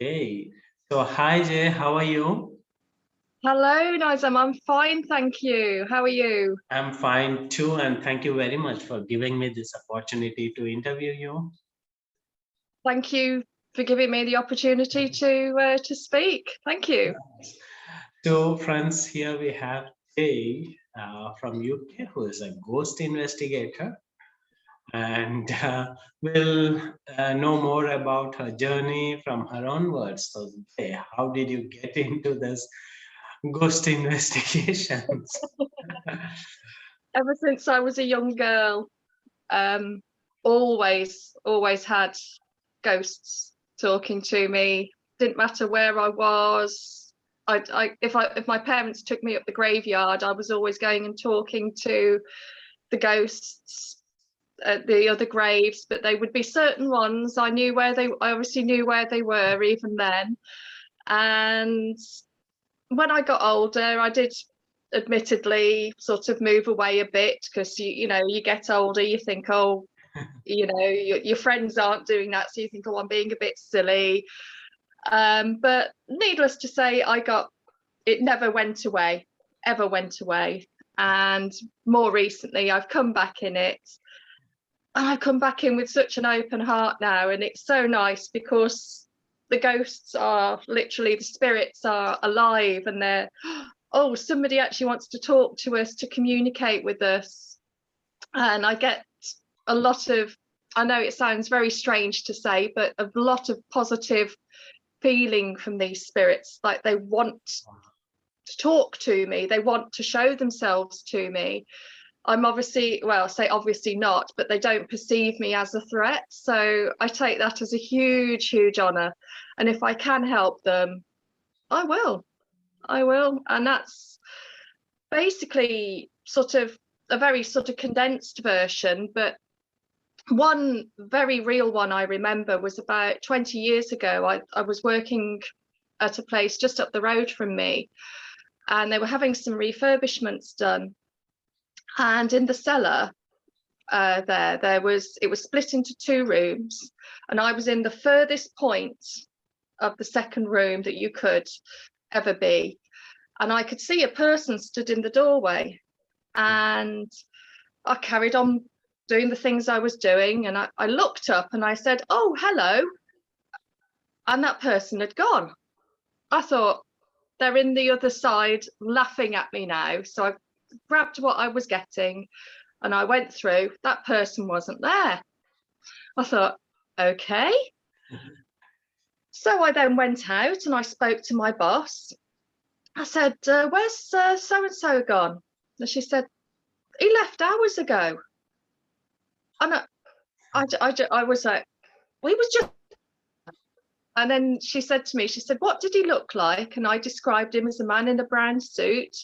Hey, so hi Jay, how are you? Hello, Nizam. I'm fine, thank you. How are you? I'm fine too, and thank you very much for giving me this opportunity to interview you. Thank you for giving me the opportunity to speak. Thank you. So, friends, here we have Jay from UK, who is a ghost investigator, and we'll know more about her journey from her own words. So, Jay, how did you get into this ghost investigations? Ever since I was a young girl, um, always had ghosts talking to me. Didn't matter where I was. If my parents took me up the graveyard, I was always going and talking to the ghosts at the other graves, but they would be certain ones. I obviously knew where they were even then. And when I got older, I did admittedly sort of move away a bit because you get older, you think, oh, your friends aren't doing that, so you think, oh, I'm being a bit silly. But needless to say, it never went away, ever went away. And more recently, I've come back in it. And I've come back in with such an open heart now, and it's so nice because the ghosts are literally, the spirits are alive, and they're, oh, somebody actually wants to talk to us, to communicate with us. And I get a lot of, I know it sounds very strange to say, but a lot of positive feeling from these spirits. Like they want to talk to me, they want to show themselves to me. I'm obviously, well, I say obviously not, but they don't perceive me as a threat. So I take that as a huge honor. And if I can help them, I will. I will. And that's basically sort of a very sort of condensed version. But one very real one I remember was about 20 years ago. I was working at a place just up the road from me, and they were having some refurbishments done. And in the cellar, it was split into two rooms, and I was in the furthest point of the second room that you could ever be, and I could see a person stood in the doorway, and I carried on doing the things I was doing, and I looked up and I said, oh, hello, and that person had gone. I thought, they're in the other side laughing at me now. So I grabbed what I was getting and I went through. That person wasn't there. I thought, okay. So I then went out and I spoke to my boss. I said, where's so-and-so gone? And she said, he left hours ago. And I was like, we was just, and then she said to me, she said, what did he look like? And I described him as a man in a brown suit.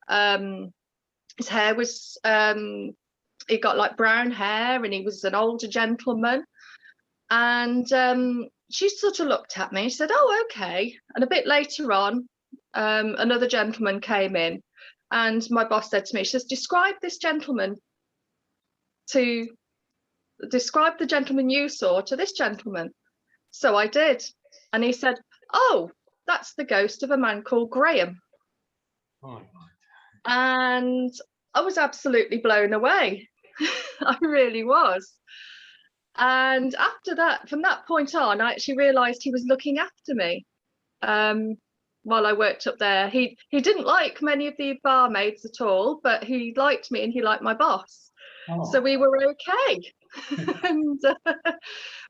His hair was, he got like brown hair, and he was an older gentleman. And she sort of looked at me and said, oh, okay. And a bit later on, another gentleman came in, and my boss said to me, she says, describe the gentleman you saw to this gentleman. So I did. And he said, oh, that's the ghost of a man called Graham. Oh my God. And I was absolutely blown away. I really was. And after that, from that point on, I actually realised he was looking after me while I worked up there. He didn't like many of the barmaids at all, but he liked me and he liked my boss. So Oh, we were okay. and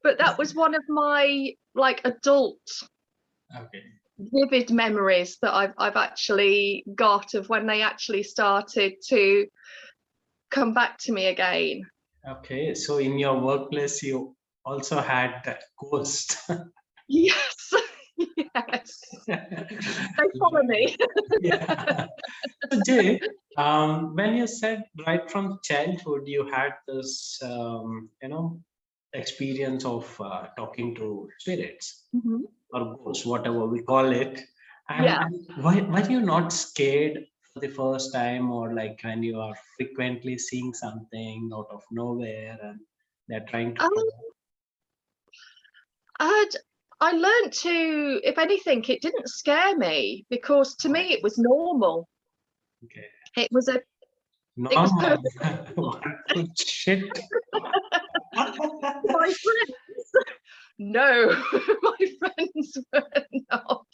but that was one of my like adult okay. vivid memories that I've actually got of when they actually started to come back to me again. Okay. So in your workplace, you also had that ghost. Yes, yes, they follow me. Yeah. So Jay, when you said right from childhood you had this, experience of talking to spirits Mhm. or ghosts, whatever we call it, Yeah. and why were you not scared for the first time, or like when you are frequently seeing something out of nowhere and they're trying to Um, talk? I I learned to, if anything, it didn't scare me, because to me it was normal. Okay. It was a, it was Normal. perfect. Wonderful shit. My friends, no, my friends were not.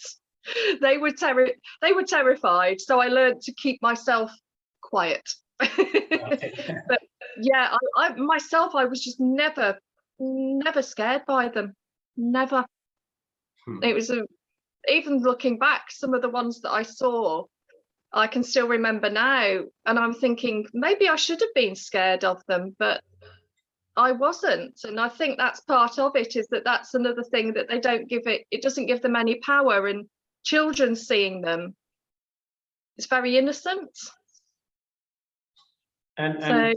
They were terrified. So I learned to keep myself quiet. Okay. But yeah, I myself, I was just never scared by them. Never. Hmm. It was even looking back, some of the ones that I saw, I can still remember now, and I'm thinking maybe I should have been scared of them, but I wasn't. And I think that's part of it, is that that's another thing, that they don't give it doesn't give them any power, and children seeing them, it's very innocent. And So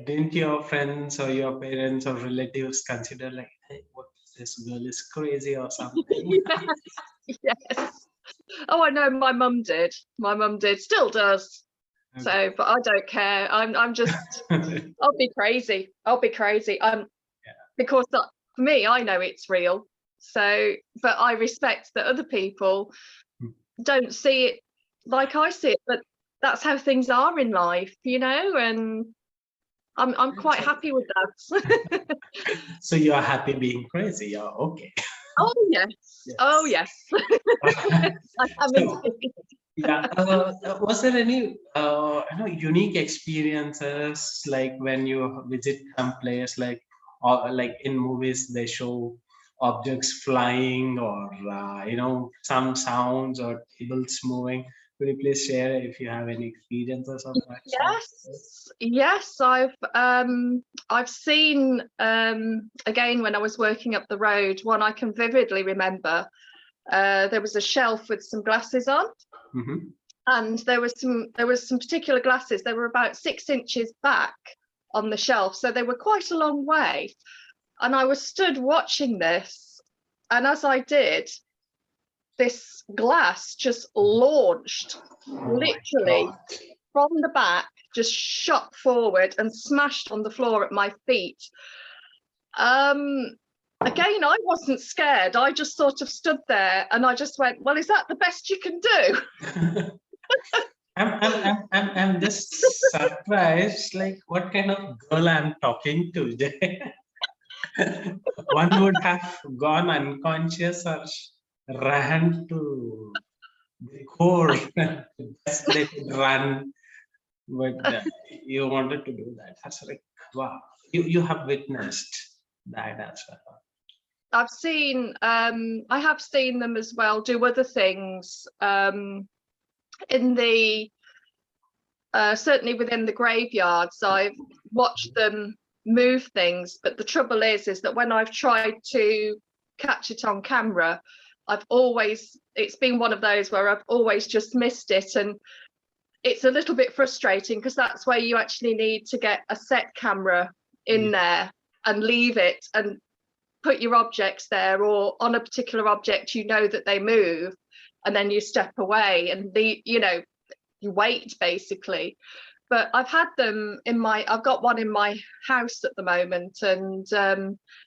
didn't your friends or your parents or relatives consider like, hey, what, this girl is crazy or something? yes. Oh, I know, my mum did. My mum did, still does. So, but I don't care. I'm just, Okay. I'll be crazy. I'll be crazy. Because for me, I know it's real. So, but I respect that other people don't see it like I see it. But that's how things are in life, and I'm quite happy with that. So you're happy being crazy. You're okay. Oh yes. Oh Yes. yes. I'm So, into yeah. Was there any unique experiences like when you visit some place, like, or like in movies they show objects flying, or some sounds or tables moving? Could you please share if you have any experiences of that sort? Yes, I've seen, again, when I was working up the road, one I can vividly remember. There was a shelf with some glasses on, Mm-hmm. and there was some particular glasses. They were about 6 inches back on the shelf, so they were quite a long way. And I was stood watching this, and as I did, this glass just launched, Oh my literally God. from the back, just shot forward and smashed on the floor at my feet. Um, Again, I wasn't scared. I just sort of stood there, and I just went, "Well, is that the best you can do?" I'm just surprised, like what kind of girl I'm talking to today. One would have gone unconscious or ran to the core. Best they could run, but you wanted to do that. That's like, wow. You have witnessed that as well. I have seen them as well do other things, in the certainly within the graveyards. I've watched them move things, but the trouble is that when I've tried to catch it on camera, it's been one of those where I've always just missed it, and it's a little bit frustrating, because that's where you actually need to get a set camera in Yeah. there and leave it and put your objects there, or on a particular object that they move, and then you step away and you wait, basically. But I've got one in my house at the moment, and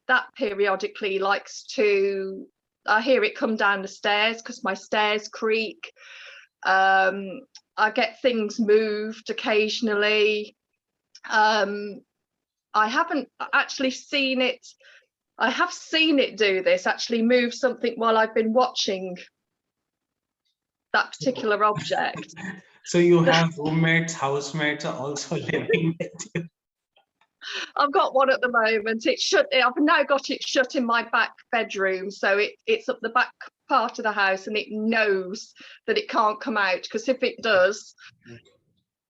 that periodically likes to, I hear it come down the stairs because my stairs creak. I get things moved occasionally. I haven't actually seen it. I have seen it do this, actually move something while I've been watching that particular object. So you have roommates, housemates also living with you. I've got one at the moment. It's shut. I've now got it shut in my back bedroom, so it's up the back part of the house, and it knows that it can't come out, because if it does,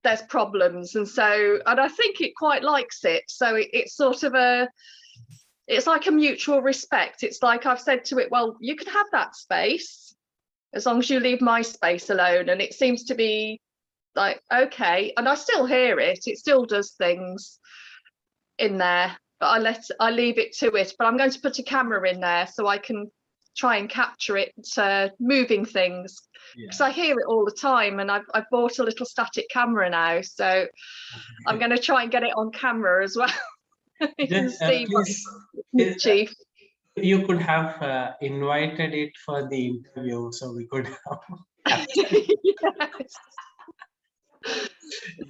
there's problems. And I think it quite likes it. So it's sort of it's like a mutual respect. It's like I've said to it, well, you can have that space as long as you leave my space alone. And it seems to be like, okay. And I still hear it. It still does things in there, but I leave it to it. But I'm going to put a camera in there so I can try and capture it moving things, because Yeah. I hear it all the time. And I've bought a little static camera now, so I'm going to try and get it on camera as well. And Just see what please, Chief. You could have invited it for the interview, so we could have captured. Yes.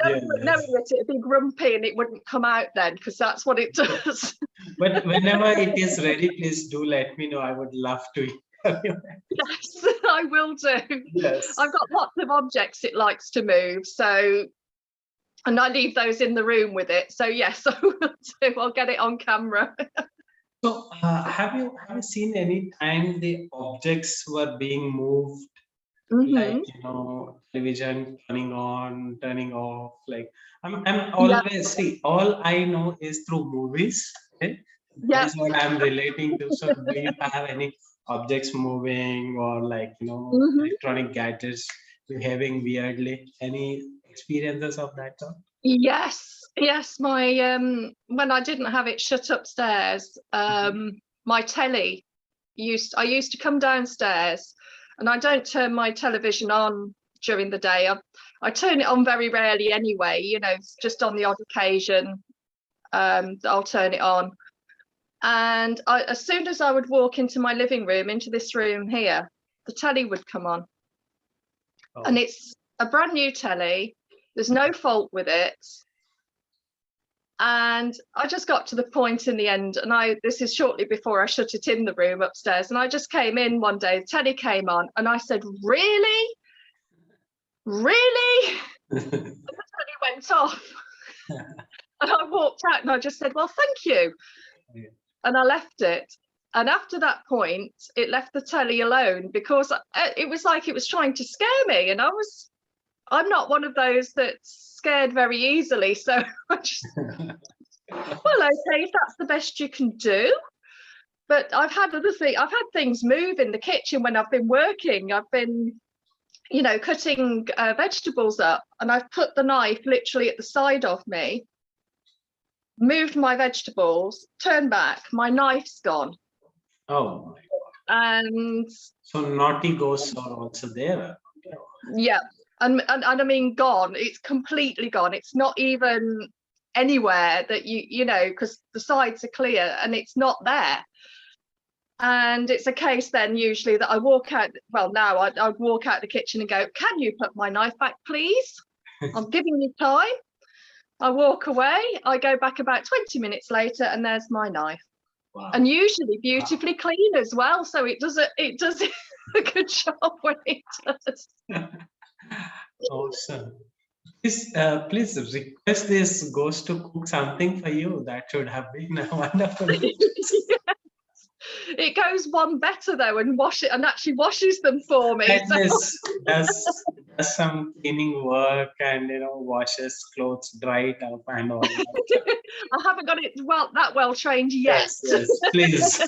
Knowing Yes. that it'd be grumpy and it wouldn't come out then, because that's what it does. But whenever it is ready, please do let me know. I would love to interview it. Yes, I will do. Yes. I've got lots of objects it likes to move, so, and I leave those in the room with it. So yes, I will do. I'll get it on camera. So, have you seen any time the objects were being moved, like, Hmm. television turning on, turning off? Like, I'm Yeah, always see, all I know is through movies. Okay, that yeah. is what I'm relating to. So, do you have any objects moving, or like, Hmm. electronic gadgets behaving weirdly? Any experiences of that sort? Yes, yes. My when I didn't have it shut upstairs, Mhm. my telly I used to come downstairs, and I don't turn my television on during the day. I turn it on very rarely anyway, just on the odd occasion. I'll turn it on. And as soon as I would walk into my living room, into this room here, the telly would come on. And Oh. it's a brand new telly. There's no fault with it. And I just got to the point in the end, and this is shortly before I shut it in the room upstairs. And I just came in one day, the telly came on, and I said, "Really? Really?" And the telly went off. And I walked out and I just said, "Well, thank you." Yeah. And I left it. And after that point, it left the telly alone, because it was like it was trying to scare me. And I'm not one of those that's scared very easily. So I just, well, okay, if that's the best you can do. But I've had things move in the kitchen when I've been working. I've been, cutting vegetables up, and I've put the knife literally at the side of me, moved my vegetables, turned back, my knife's gone. Oh, And so naughty ghosts are also there. yeah, and I mean gone. It's completely gone. It's not even anywhere that because the sides are clear and it's not there. And it's a case then usually that I walk out. Well, now I'd walk out the kitchen and go, "Can you put my knife back, please? I'm giving you time." I walk away. I go back about 20 minutes later, and there's my knife. Wow. And usually beautifully clean as well. So it does a good job when it does. Awesome. Please request this ghost to cook something for you. That should have been a wonderful. It goes one better though, and actually washes them for me. At So least does some cleaning work, and washes clothes, dry it up, and all that. I haven't got it that well trained yet. Yes, yes. Please,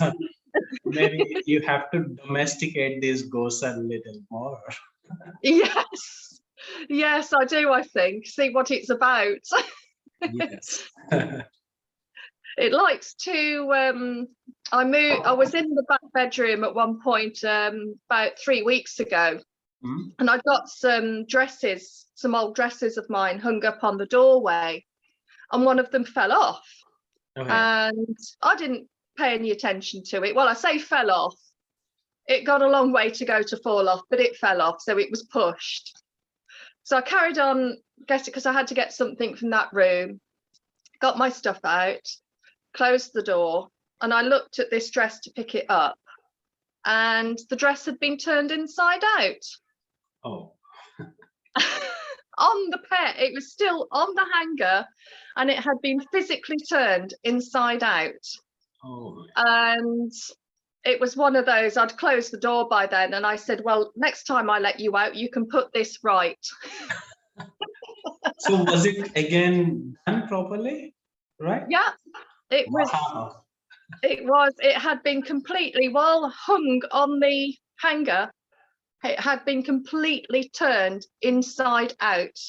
maybe you have to domesticate these ghosts a little more. Yes, yes, I do. I think see what it's about. Yes. It likes to. I was in the back bedroom at one point about 3 weeks ago, and I got some old dresses of mine hung up on the doorway, and one of them fell off. Okay. And I didn't pay any attention to it. Well, I say fell off. It got a long way to go to fall off, but it fell off, so it was pushed. So I carried on getting, because I had to get something from that room, got my stuff out, closed the door, and I looked at this dress to pick it up, and the dress had been turned inside out. Oh. On the pet, it was still on the hanger, and it had been physically turned inside out. Oh. And it was one of those, I'd closed the door by then, and I said, "Well, next time I let you out, you can put this right." So was it again done properly? Right? Yeah, it was. Wow. It had been completely, while hung on the hanger, it had been completely turned inside out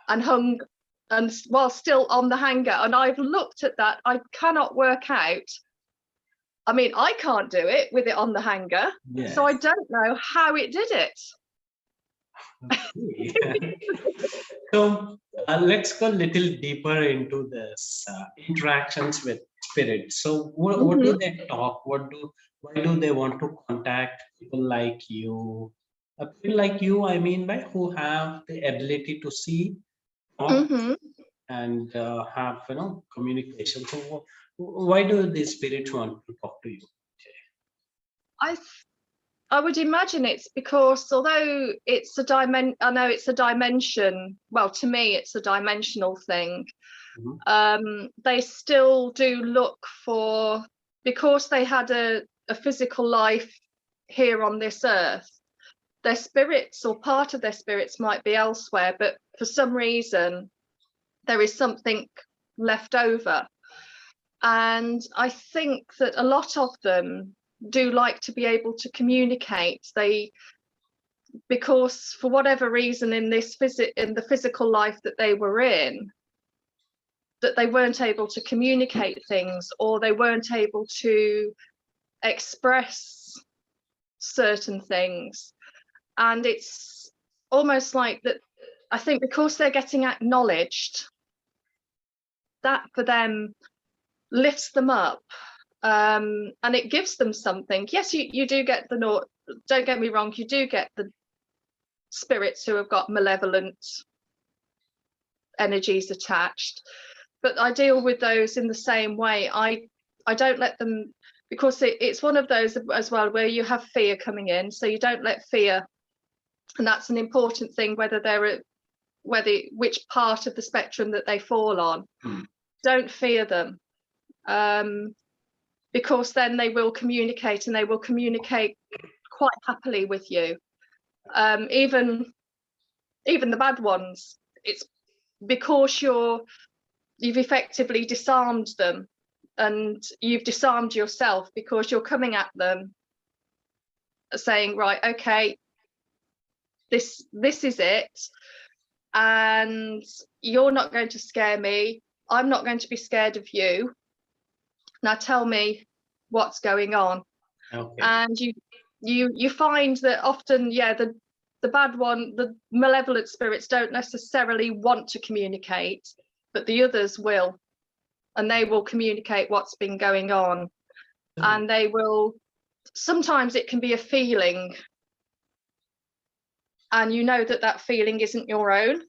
and hung, and while still on the hanger. And I've looked at that, I cannot work out. I mean, I can't do it with it on the hanger. Yes. So I don't know how it did it. Okay. So let's go a little deeper into this interactions with spirits. So what Hmm. do they talk? Why do they want to contact people like you? People like you, I mean, by who have the ability to see, talk, Hmm. and have communication. So why do the spirits want to talk to you? I I would imagine it's because although I know it's a dimension. Well, to me, it's a dimensional thing. Mhm. They still do look for, because they had a physical life here on this earth. Their spirits or part of their spirits might be elsewhere, but for some reason there is something left over. And I think that a lot of them do like to be able to communicate. Because for whatever reason in the physical life that they were in, that they weren't able to communicate things, or they weren't able to express certain things. And it's almost like that, I think because they're getting acknowledged, that for them lifts them up, and it gives them something. Yes, you do get the note. Don't get me wrong, you do get the spirits who have got malevolent energies attached, but I deal with those in the same way. I don't let them, because it's one of those as well where you have fear coming in, so you don't let fear, and that's an important thing, whether which part of the spectrum that they fall on. Don't fear them, because then they will communicate, and they will communicate quite happily with you. Even the bad ones, it's because you've effectively disarmed them, and you've disarmed yourself, because you're coming at them saying, right, okay, this is it, and you're not going to scare me, I'm not going to be scared of you, now tell me what's going on. Okay. And you find that often, yeah, the bad one, the malevolent spirits don't necessarily want to communicate, but the others will, and they will communicate what's been going on. And they will, sometimes it can be a feeling, and you know that that feeling isn't your own.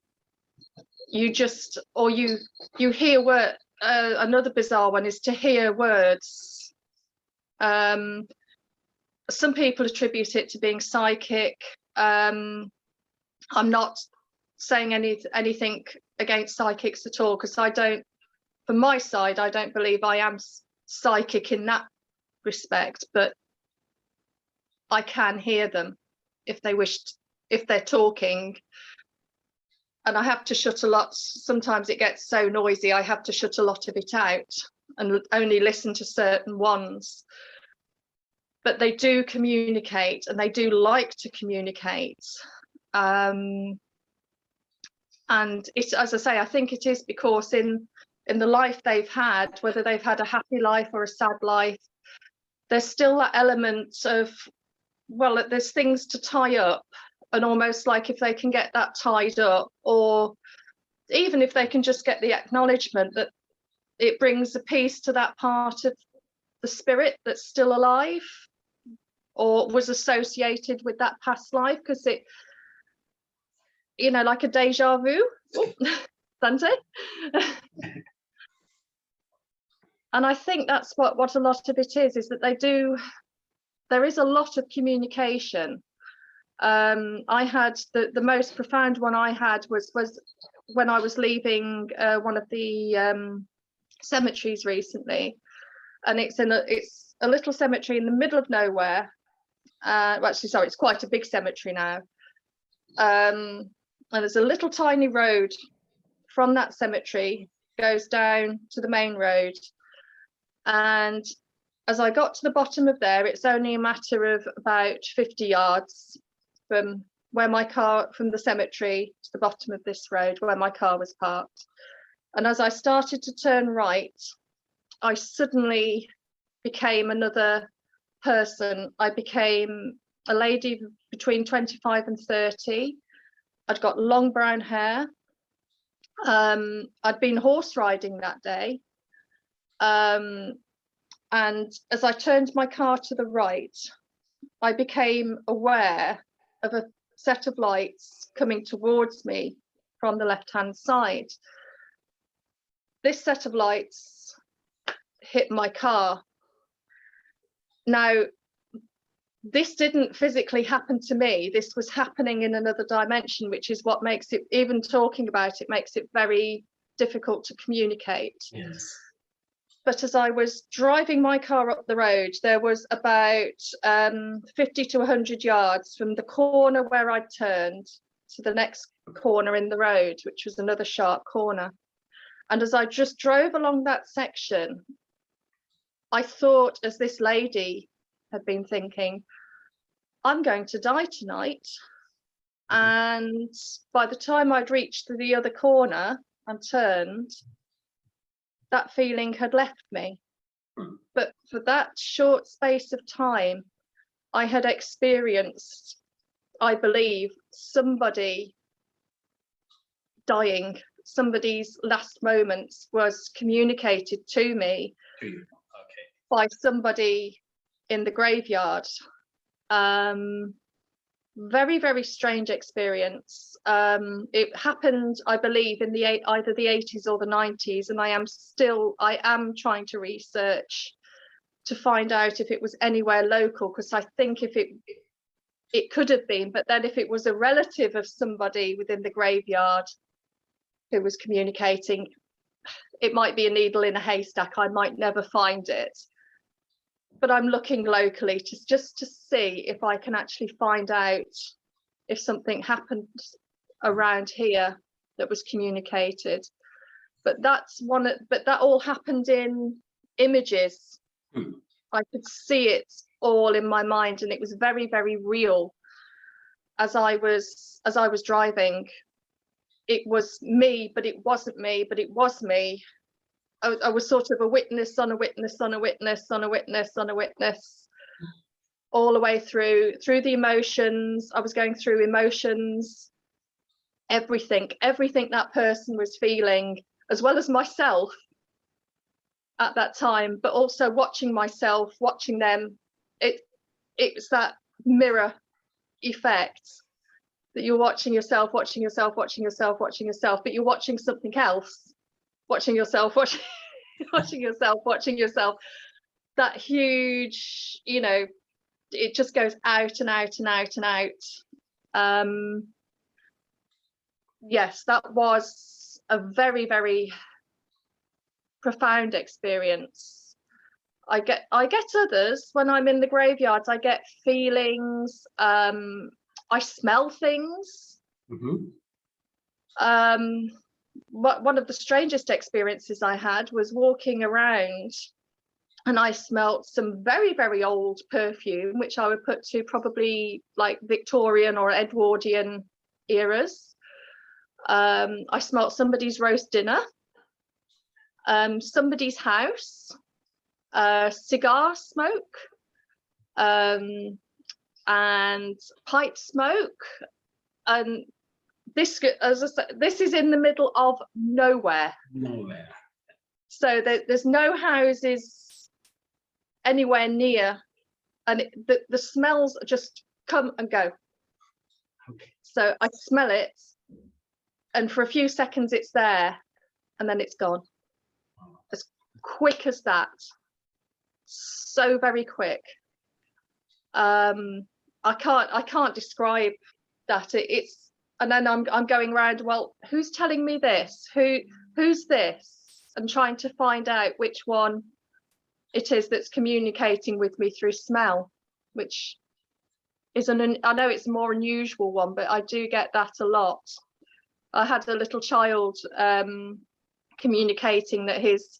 You just, or you hear word. Another bizarre one is to hear words. Some people attribute it to being psychic. I'm not saying anything against psychics at all, because I don't, from my side, I don't believe I am psychic in that respect, but I can hear them if they wish, if they're talking. And I have to shut a lot. Sometimes it gets so noisy, I have to shut a lot of it out and only listen to certain ones. But they do communicate, and they do like to communicate. And it's, as I say, I think it is because in the life they've had, whether they've had a happy life or a sad life, there's still that element of, well, there's things to tie up, and almost like if they can get that tied up, or even if they can just get the acknowledgement that it brings a peace to that part of the spirit that's still alive or was associated with that past life, because it, like a deja vu. Dante. And I think that's what a lot of it is that there is a lot of communication. I had the most profound one I had was when I was leaving one of the cemeteries recently, and it's a little cemetery in the middle of nowhere. Well, actually, sorry, it's quite a big cemetery now. And there's a little tiny road from that cemetery, goes down to the main road. And as I got to the bottom of there, it's only a matter of about 50 yards from from the cemetery to the bottom of this road where my car was parked. And as I started to turn right, I suddenly became another person. I became a lady between 25 and 30. I'd got long brown hair. I'd been horse riding that day, And as I turned my car to the right, I became aware of a set of lights coming towards me from the left-hand side. This set of lights hit my car. Now, this didn't physically happen to me. This was happening in another dimension, which is what makes it, even talking about it, makes it very difficult to communicate. Yes. But as I was driving my car up the road, there was about 50 to 100 yards from the corner where I turned to the next corner in the road, which was another sharp corner. And as I just drove along that section, I thought, as this lady had been thinking, I'm going to die tonight. And by the time I'd reached the other corner and turned, that feeling had left me. But for that short space of time, I had experienced, I believe, somebody dying. Somebody's last moments was communicated to me by somebody in the graveyard. Very, very strange experience. It happened, I believe, in either the 80s or the 90s, and I am trying to research to find out if it was anywhere local, because I think if it could have been, but then if it was a relative of somebody within the graveyard who was communicating, it might be a needle in a haystack. I might never find it. But I'm looking locally just to see if I can actually find out if something happened around here that was communicated. But that all happened in images. I could see it all in my mind, and it was very, very real. As I was driving, it was me, but it wasn't me, but it was me. I was sort of a witness on a witness on a witness on a witness on a witness, all the way through the emotions. I was going through emotions, everything that person was feeling, as well as myself at that time, but also watching myself, watching them. It's that mirror effect that you're watching yourself, but you're watching something else. Watching yourself, watching yourself. That huge, it just goes out and out and out and out. Yes, that was a very, very profound experience. I get others when I'm in the graveyards. I get feelings. I smell things. One of the strangest experiences I had was walking around, and I smelt some very, very old perfume, which I would put to probably like Victorian or Edwardian eras. I smelt somebody's roast dinner, somebody's house, cigar smoke, and pipe smoke. And this, as I said, this is in the middle of nowhere. So there's no houses anywhere near, and the smells just come and go. So I smell it, and for a few seconds it's there, and then it's gone. As quick as that. So very quick. I can't describe that. It's and then I'm going around, well, who's telling me this? Who's this? And trying to find out which one it is that's communicating with me through smell, which is I know it's a more unusual one, but I do get that a lot. I had a little child communicating that his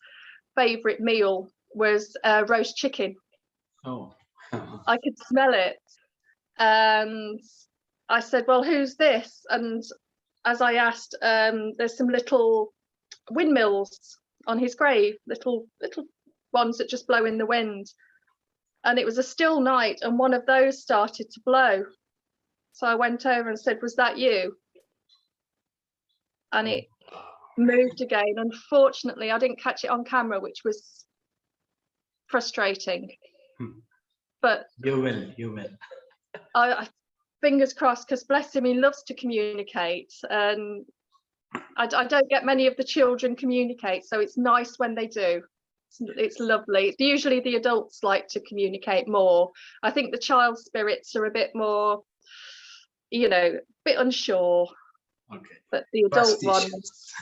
favorite meal was roast chicken. I could smell it, and I said, well, who's this? And as I asked, there's some little windmills on his grave, little ones that just blow in the wind. And it was a still night, and one of those started to blow. So I went over and said, was that you? And it moved again. Unfortunately, I didn't catch it on camera, which was frustrating. Hmm. But You will. I fingers crossed, because bless him, he loves to communicate, and I don't get many of the children communicate, so it's nice when they do. It's lovely. Usually the adults like to communicate more. I think the child spirits are a bit more, a bit unsure, Okay. but the adult ones,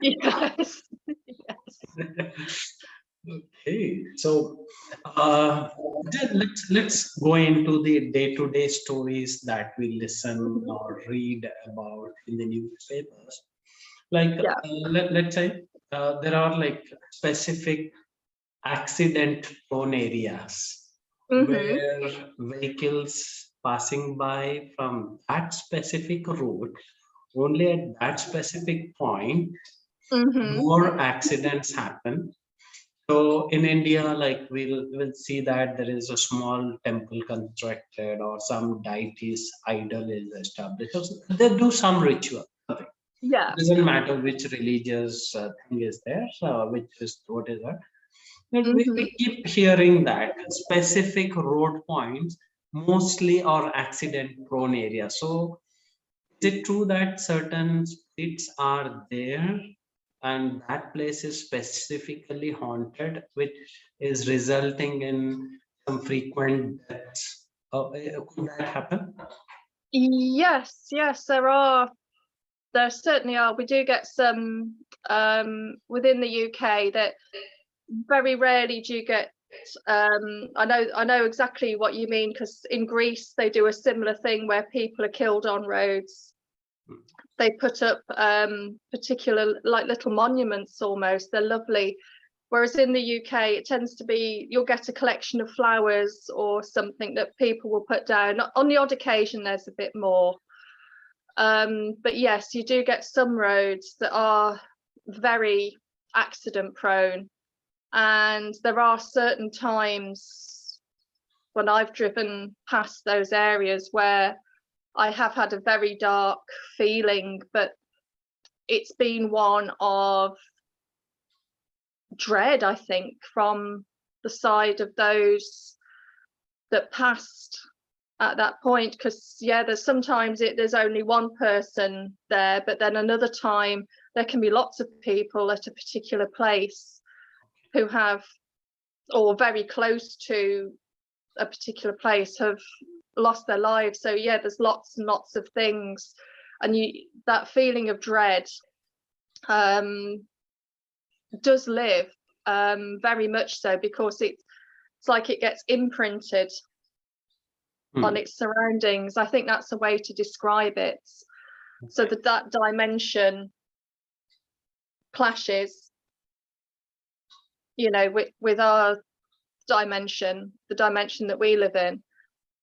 Superstitious. yes, yes. Okay, so then let's go into the day-to-day stories that we listen Mhm. or read about in the newspapers. Like Yeah. let's say there are like specific accident-prone areas Mhm. where vehicles passing by from that specific route only at that specific point Mhm. more accidents happen. So in India, like we'll see that there is a small temple constructed or some deity's idol is established. So they do some ritual. It Yeah. doesn't matter which religious thing is there, so which is what is that. But Mhm. we keep hearing that specific road points mostly are accident prone areas. So is it true that certain spirits are there and that place is specifically haunted, which is resulting in some frequent deaths? Could that happen? Yes, yes, there certainly are. We do get some within the UK, that very rarely do you get. I know exactly what you mean, because in Greece they do a similar thing where people are killed on roads. They put up particular, like, little monuments almost. They're lovely. Whereas in the UK, it tends to be, you'll get a collection of flowers or something that people will put down. On the odd occasion, there's a bit more. But yes, you do get some roads that are very accident prone. And there are certain times when I've driven past those areas where I have had a very dark feeling, but it's been one of dread, I think, from the side of those that passed at that point. Because there's sometimes there's only one person there, but then another time there can be lots of people at a particular place who have, or very close to a particular place, have lost their lives. So there's lots and lots of things, and that feeling of dread does live, very much so, because it's like it gets imprinted on Hmm. its surroundings. I think that's a way to describe it. So that dimension clashes, with our dimension, the dimension that we live in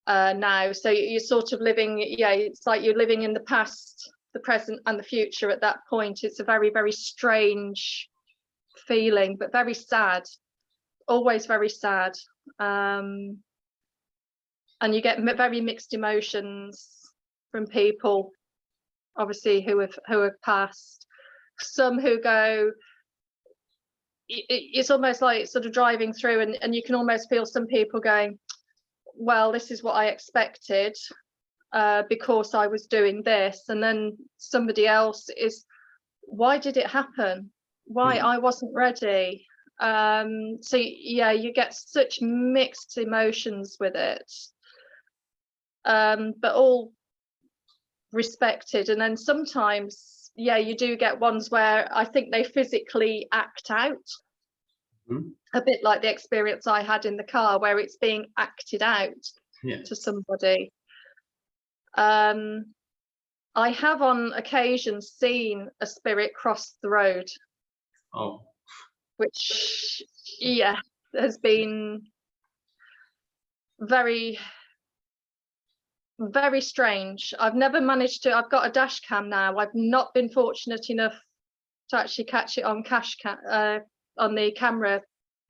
now. So you're sort of living, it's like you're living in the past, the present, and the future at that point. It's a very, very strange feeling, but very sad, always very sad. And you get very mixed emotions from people, obviously, who have passed. Some who go, it's almost like sort of driving through, and you can almost feel some people going, well, this is what I expected, because I was doing this. And then somebody else is, why did it happen? Why? Hmm. I wasn't ready. So you get such mixed emotions with it, but all respected. And then sometimes, you do get ones where I think they physically act out, Hmm. a bit like the experience I had in the car, where it's being acted out Yeah. to somebody. I have on occasion seen a spirit cross the road, Oh. which has been very, very strange. I've never managed to. I've got a dash cam now. I've not been fortunate enough to actually catch it on on the camera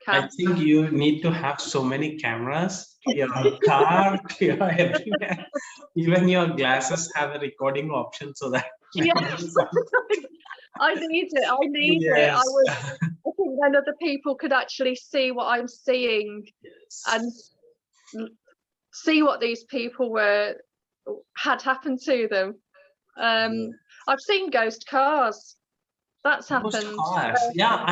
I cam. think you need to have so many cameras to your car, to your everywhere. Even your glasses have a recording option so that when there Yes. is some. I need it. I need it. Yes. I think then other people could actually see what I'm seeing and Yes. see what these people had happened to them. Yeah. I've seen ghost cars. That's Ghost happened. cars. Yeah,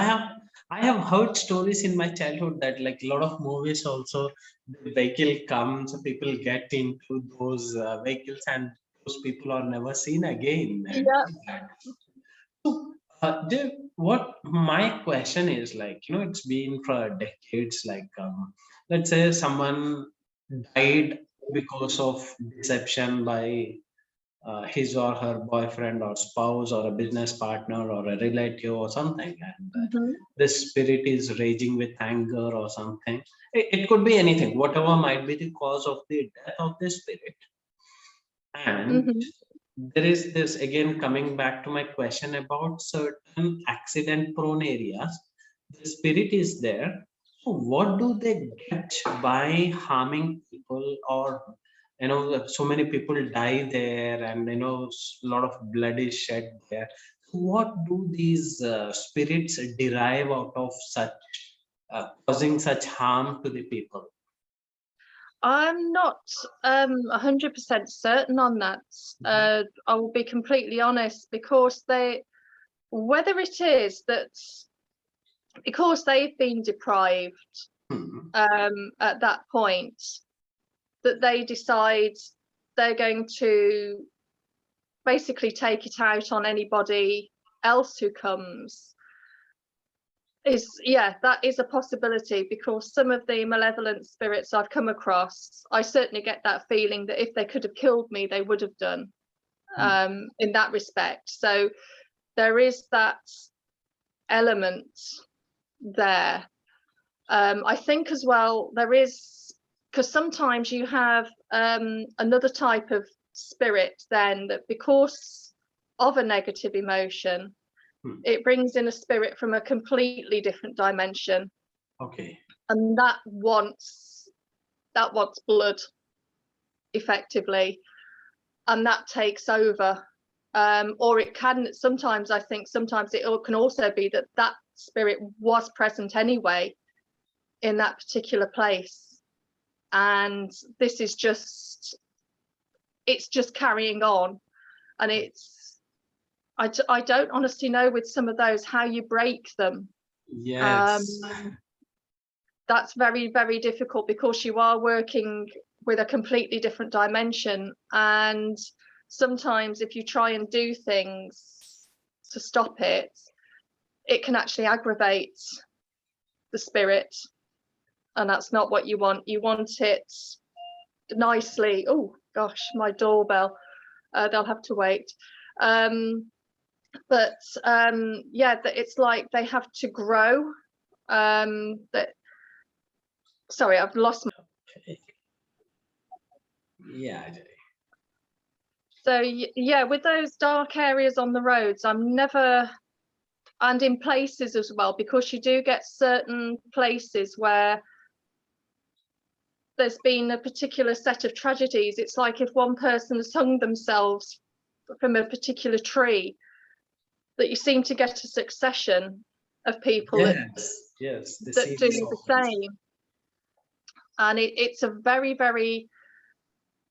I have heard stories in my childhood that like a lot of movies also the vehicle comes, people get into those vehicles and those people are never seen again. And Yeah. so, what my question is like, it's been for decades. Like, let's say someone died because of deception by his or her boyfriend or spouse or a business partner or a relative or something, and Mhm. this spirit is raging with anger or something. It could be anything, whatever might be the cause of the death of the spirit. And Mhm. there is this again coming back to my question about certain accident prone areas. The spirit is there. So what do they get by harming people, or so many people die there, and a lot of blood is shed there. So what do these spirits derive out of such causing such harm to the people? I'm not 100% certain on that. Mhm. I will be completely honest because whether it is that because they've been deprived Hmm. at that point, that they decide they're going to basically take it out on anybody else who comes. That is a possibility because some of the malevolent spirits I've come across, I certainly get that feeling that if they could have killed me, they would have done, Hmm. in that respect. So there is that element there. I think as well there is, because sometimes you have another type of spirit then that because of a negative emotion, Hmm. it brings in a spirit from a completely different dimension, Okay. and that wants blood effectively, and that takes over. Or it can sometimes, I think sometimes it can also be that that spirit was present anyway in that particular place, and this is it's just carrying on, and I don't honestly know with some of those how you break them. Yes. um that's very, very difficult because you are working with a completely different dimension, and sometimes if you try and do things to stop it, it can actually aggravate the spirit, and that's not what you want. You want it nicely. Oh gosh, my doorbell. They'll have to wait. But yeah, that it's like they have to grow. That Sorry, I've lost. Okay. Yeah. So yeah, with those dark areas on the roads, I'm never, and in places as well, because you do get certain places where there's been a particular set of tragedies. It's like if one person has hung themselves from a particular tree, that you seem to get a succession of people Yes, yes, the that do series the opens. same. And it's a very, very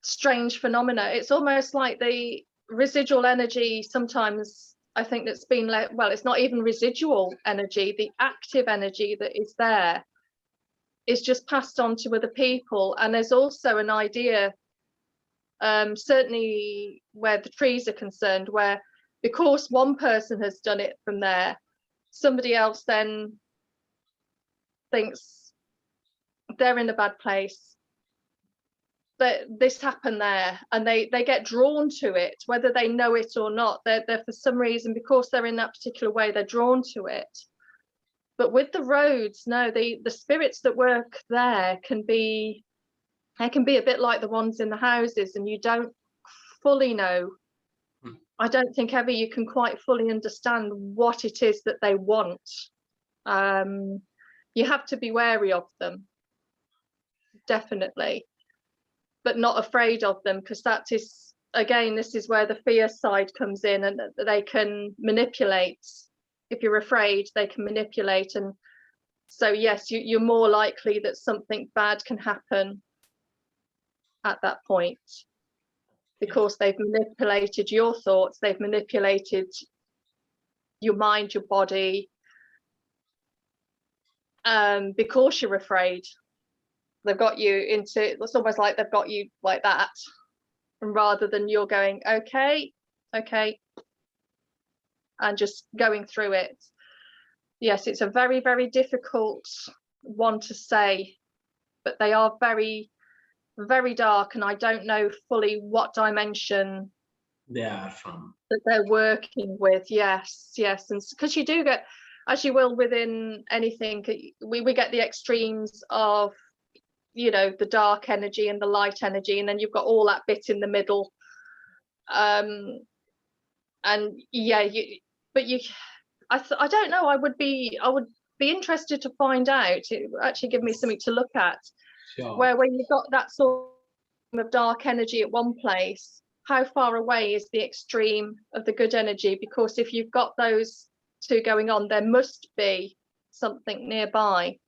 strange phenomena. It's almost like the residual energy sometimes, I think, that's been well, it's not even residual energy, the active energy that is there is just passed on to other people. And there's also an idea, certainly where the trees are concerned, where because one person has done it from there, somebody else then thinks they're in a bad place, that this happened there, and they get drawn to it whether they know it or not. They're for some reason, because they're in that particular way, they're drawn to it. But with the roads, no, the spirits that work there can be, they can be a bit like the ones in the houses, and you don't fully know. Hmm. I don't think ever you can quite fully understand what it is that they want. um you have to be wary of them, definitely, but not afraid of them, because that is again, this is where the fear side comes in, and they can manipulate. If you're afraid, they can manipulate. And so yes, you're more likely that something bad can happen at that point, because they've manipulated your thoughts, they've manipulated your mind, your body, because you're afraid. They've got you into, it's almost like they've got you like that, and rather than you're going okay, and just going through it. Yes, it's a very, very difficult one to say, but they are very, very dark, and I don't know fully what dimension they are from. That they're working with. Yes, and because you do get, as you will within anything, we get the extremes of, the dark energy and the light energy, and then you've got all that bit in the middle. And yeah, I don't know, I would be interested to find out. It would actually give me something to look at. Sure. Where when you've got that sort of dark energy at one place, how far away is the extreme of the good energy? Because if you've got those two going on, there must be something nearby.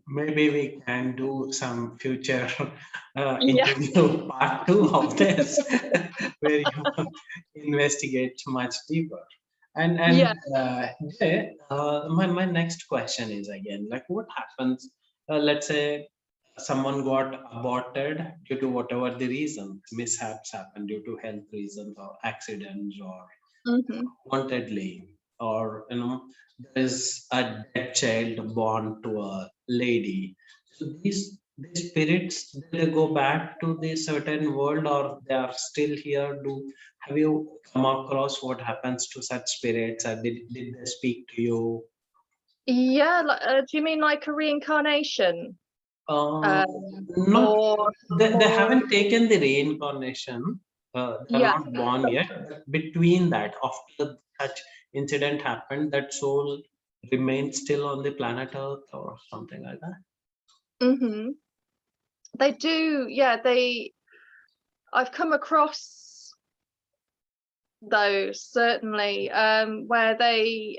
Maybe we can do some future interview part 2 of this, where you investigate much deeper. And my next question is again, like, what happens? Let's say someone got aborted due to whatever the reason, mishaps happen due to health reasons or accidents or wantedly, or there's a dead child born to a lady. So these spirits, do they go back to the certain world, or they are still here? Have you come across what happens to such spirits? Or did they speak to you? Yeah, do you mean like a reincarnation? Not they haven't taken the reincarnation. They're Yeah. not born yet. But between that, after such incident happened, that soul remains still on the planet Earth or something like that. They do. Yeah, I've come across those, certainly, where they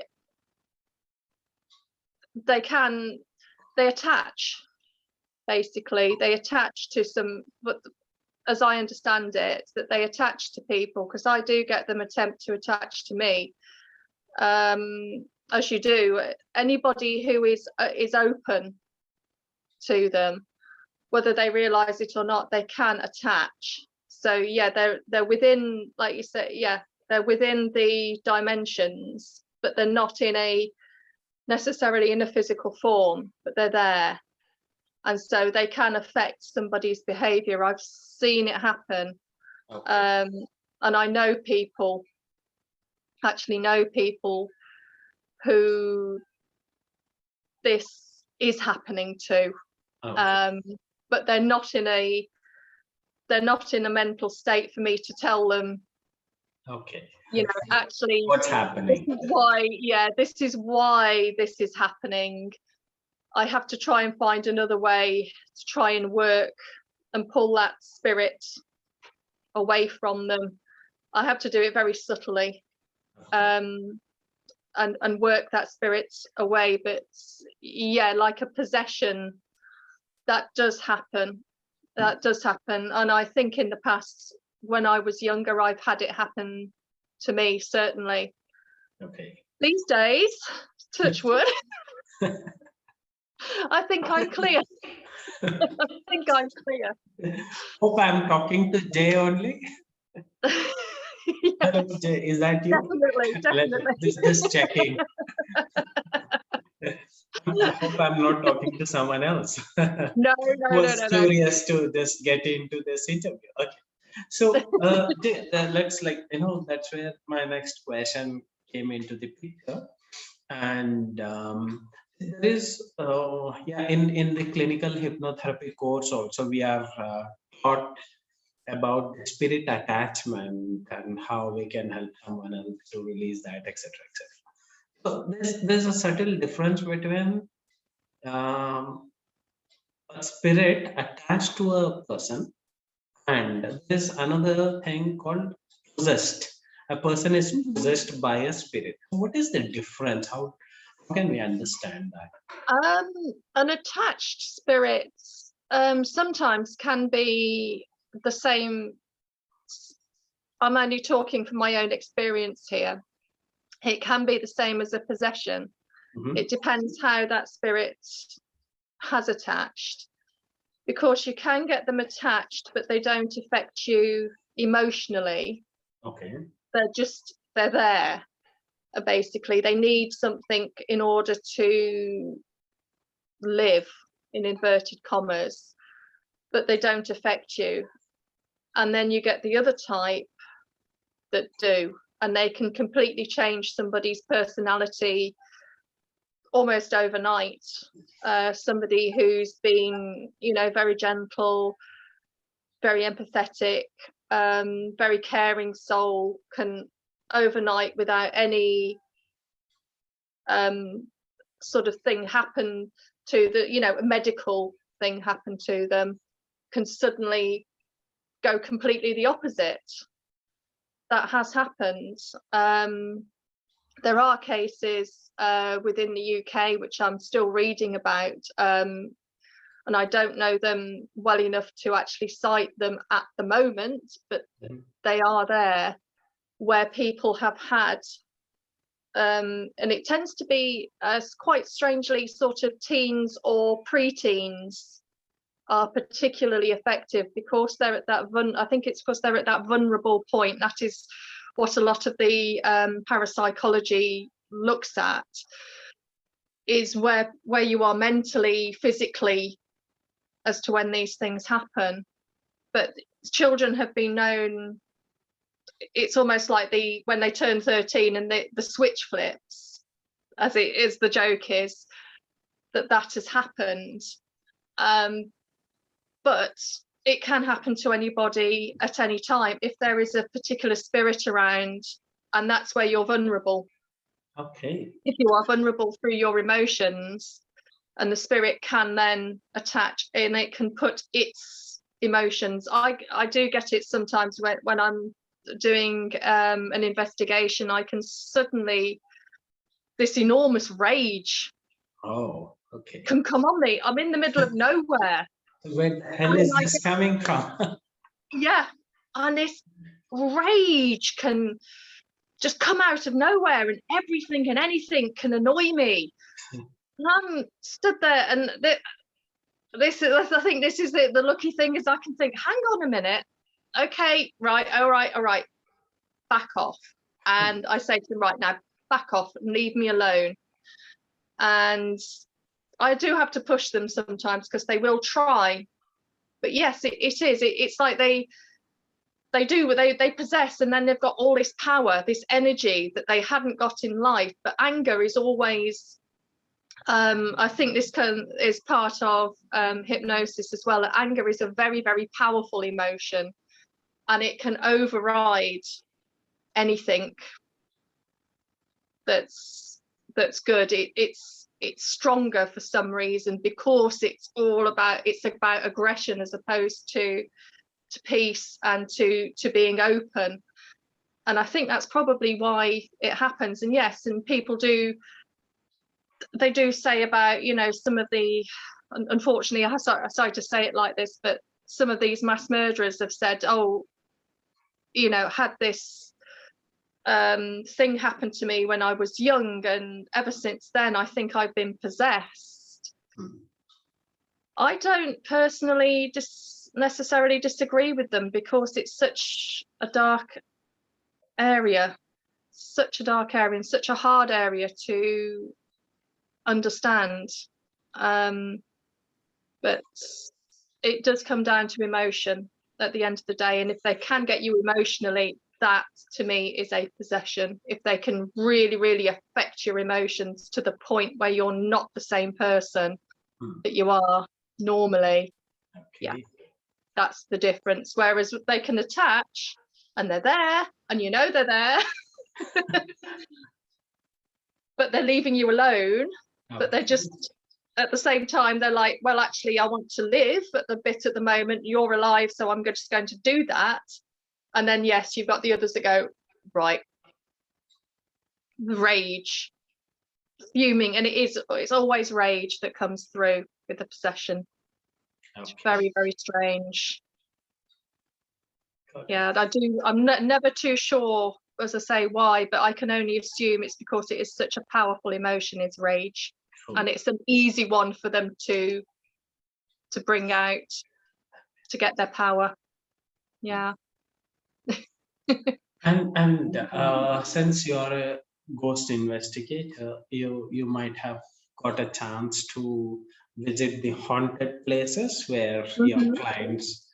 attach. Basically, they attach to some, but as I understand it, that they attach to people, because I do get them attempt to attach to me, as you do. Anybody who is open to them, whether they realize it or not, they can attach. So yeah, they're within, like you said, yeah, they're within the dimensions, but they're not necessarily in a physical form, but they're there. And so they can affect somebody's behavior. I've seen it happen. Okay. And I actually know people who this is happening to. Okay. But they're not in a mental state for me to tell them. Okay. Actually, what's happening? This is why this is happening. I have to try and find another way to try and work and pull that spirit away from them. I have to do it very subtly, and work that spirit away. But yeah, like a possession, that does happen. And I think in the past, when I was younger, I've had it happen to me, certainly. Okay. These days, touch wood, I think I'm clear. Hope I'm talking to Jay only. Hello, Jay, is that you? Definitely. Just checking. I hope I'm not talking to someone else. No. Curious to just get into this interview. Okay. So let's that's where my next question came into the picture. And there is in the clinical hypnotherapy course also, we are taught about the spirit attachment and how we can help someone else to release that, etc. So there's a subtle difference between a spirit attached to a person And there's another thing called possessed. A person is Mhm. possessed by a spirit. What is the difference? How can we understand that? Unattached spirits sometimes can be the same. I'm only talking from my own experience here. It can be the same as a possession. Mhm. It depends how that spirit has attached, because you can get them attached, but they don't affect you emotionally. Okay. They're there. Basically, they need something in order to live, in inverted commas, but they don't affect you. And then you get the other type that do, and they can completely change somebody's personality almost overnight. Somebody who's been, very gentle, very empathetic, very caring soul can overnight, without any sort of thing happen to a medical thing happen to them, can suddenly go completely the opposite. That has happened. There are cases within the UK which I'm still reading about, and I don't know them well enough to actually cite them at the moment, but Mhm. they are there, where people have had, and it tends to be quite strangely sort of teens or preteens are particularly effective, because they're at that I think it's because they're at that vulnerable point. That is what a lot of the parapsychology looks at, is where you are mentally, physically, as to when these things happen. But children have been known, it's almost like when they turn 13 and the switch flips, as it is, the joke is that has happened. But it can happen to anybody at any time if there is a particular spirit around, and that's where you're vulnerable. Okay. If you are vulnerable through your emotions, and the spirit can then attach, and it can put its emotions. I do get it sometimes when I'm doing an investigation. I can suddenly, this enormous rage Oh, okay. can come on me. I'm in the middle of nowhere, Where the hell and is I this coming from? yeah, and this rage can just come out of nowhere, and everything and anything can annoy me. And I'm stood there, and this is, I think this is the lucky thing, is I can think, hang on a minute, okay, right, all right, back off. And I say to them, right, now back off and leave me alone. And I do have to push them sometimes, because they will try. But yes, it is. It's like they possess, and then they've got all this power, this energy that they haven't got in life. But anger is always, I think this is part of hypnosis as well. Anger is a very, very powerful emotion, and it can override anything that's good. It's stronger for some reason, because it's about aggression, as opposed to peace and to being open. And I think that's probably why it happens. And yes, and people do say about, some of the, unfortunately, I'm sorry to say it like this, but some of these mass murderers have said, oh, had this thing happen to me when I was young, and ever since then I think I've been possessed. I don't personally necessarily disagree with them, because it's such a dark area, and such a hard area to understand. But it does come down to emotion at the end of the day, and if they can get you emotionally, that to me is a possession. If they can really, really affect your emotions to the point where you're not the same person that you are normally, yeah, Okay. that's the difference. Whereas they can attach, and they're there, and they're there, but they're leaving you alone, but they're Okay. just at the same time, they're like, well, actually, I want to live at the moment. You're alive, so I'm just going to do that. And then, yes, you've got the others that go, right, rage, fuming. And it's always rage that comes through with the possession. It's very, very strange. Yeah, I'm never too sure, as I say, why, but I can only assume it's because it is such a powerful emotion, is rage. And it's an easy one for them to bring out, to get their power. Yeah. And since you're a ghost investigator, you might have got a chance to visit the haunted places where your clients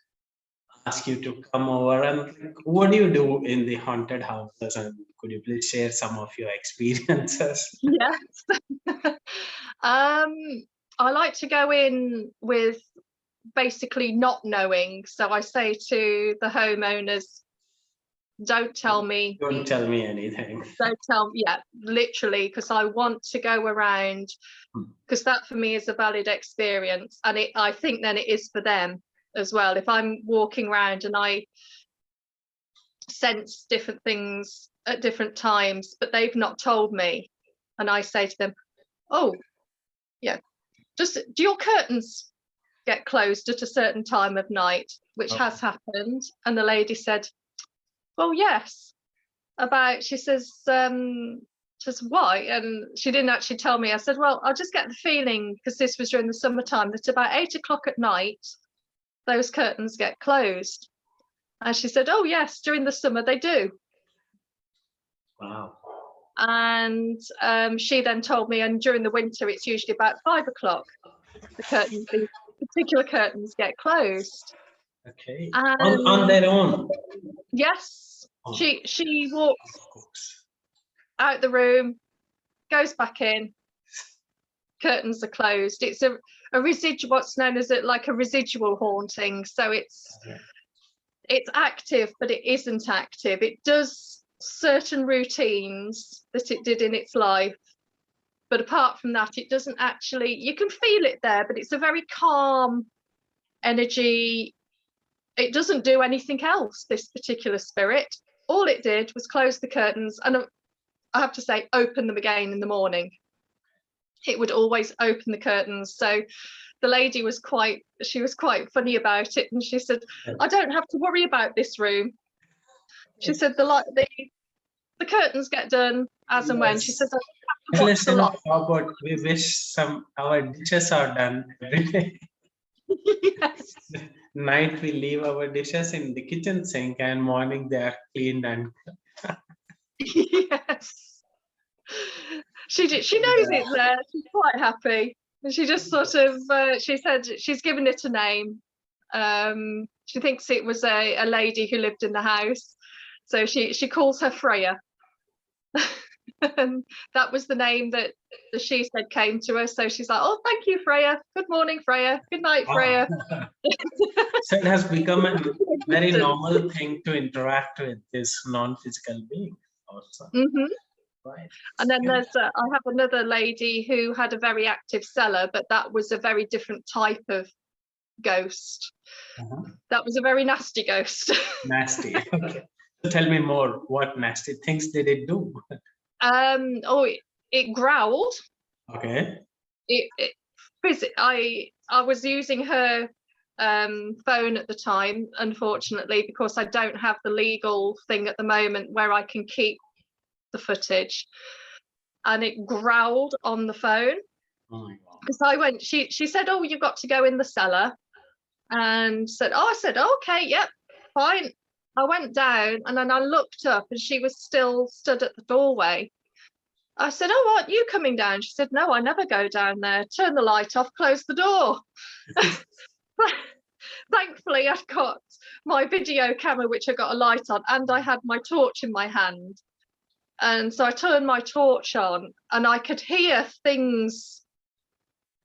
ask you to come over. And like, what do you do in the haunted houses? And could you please share some of your experiences? Yes. I like to go in with basically not knowing. So I say to the homeowners, don't tell me. Don't tell me anything. Don't tell me, yeah, literally, because I want to go around, because that for me is a valid experience. And I think then it is for them as well. If I'm walking around and I sense different things at different times, but they've not told me, and I say to them, oh, yeah, just do your curtains get closed at a certain time of night, which has happened. And the lady said, well, yes. She says, why? And she didn't actually tell me. I said, well, I just get the feeling, because this was during the summertime, that about 8 o'clock at night, those curtains get closed. And she said, oh, yes, during the summer they do. Wow. And she then told me, and during the winter, it's usually about 5 o'clock. The particular curtains get closed. Okay. On their own. Yes. Oh. She walks out the room, goes back in, curtains are closed. It's a residual, what's known as like a residual haunting. So it's active, but it isn't active. It does certain routines that it did in its life, but apart from that, it doesn't actually, you can feel it there, but it's a very calm energy. It doesn't do anything else, this particular spirit. All it did was close the curtains, and I have to say, open them again in the morning. It would always open the curtains. So the lady was quite funny about it, and she said, I don't have to worry about this room. She said the curtains get done as and when. She says, I have to watch the lot. How about we wish our dishes are done every day. Yes. Night we leave our dishes in the kitchen sink, and morning they are cleaned and yes. She knows it's there. She's quite happy. And she just sort of she said she's given it a name. She thinks it was a lady who lived in the house. So she calls her Freya. And that was the name that she said came to her. So she's like, oh, thank you, Freya. Good morning, Freya. Good night, Freya. So it has become a very normal thing to interact with this non-physical being also. Right. And then I have another lady who had a very active cellar, but that was a very different type of ghost. That was a very nasty ghost. Nasty. Okay. So tell me more. What nasty things did it do? It growled. Okay. I was using her phone at the time, unfortunately, because I don't have the legal thing at the moment where I can keep the footage, and it growled on the phone. Oh my God. Because I went, she said, oh, you've got to go in the cellar, and I said, okay, yep, fine. I went down, and then I looked up, and she was still stood at the doorway. I said, oh, aren't you coming down? She said, no, I never go down there. Turn the light off, close the door. Thankfully, I've got my video camera, which I got a light on, and I had my torch in my hand. And so I turned my torch on, and I could hear things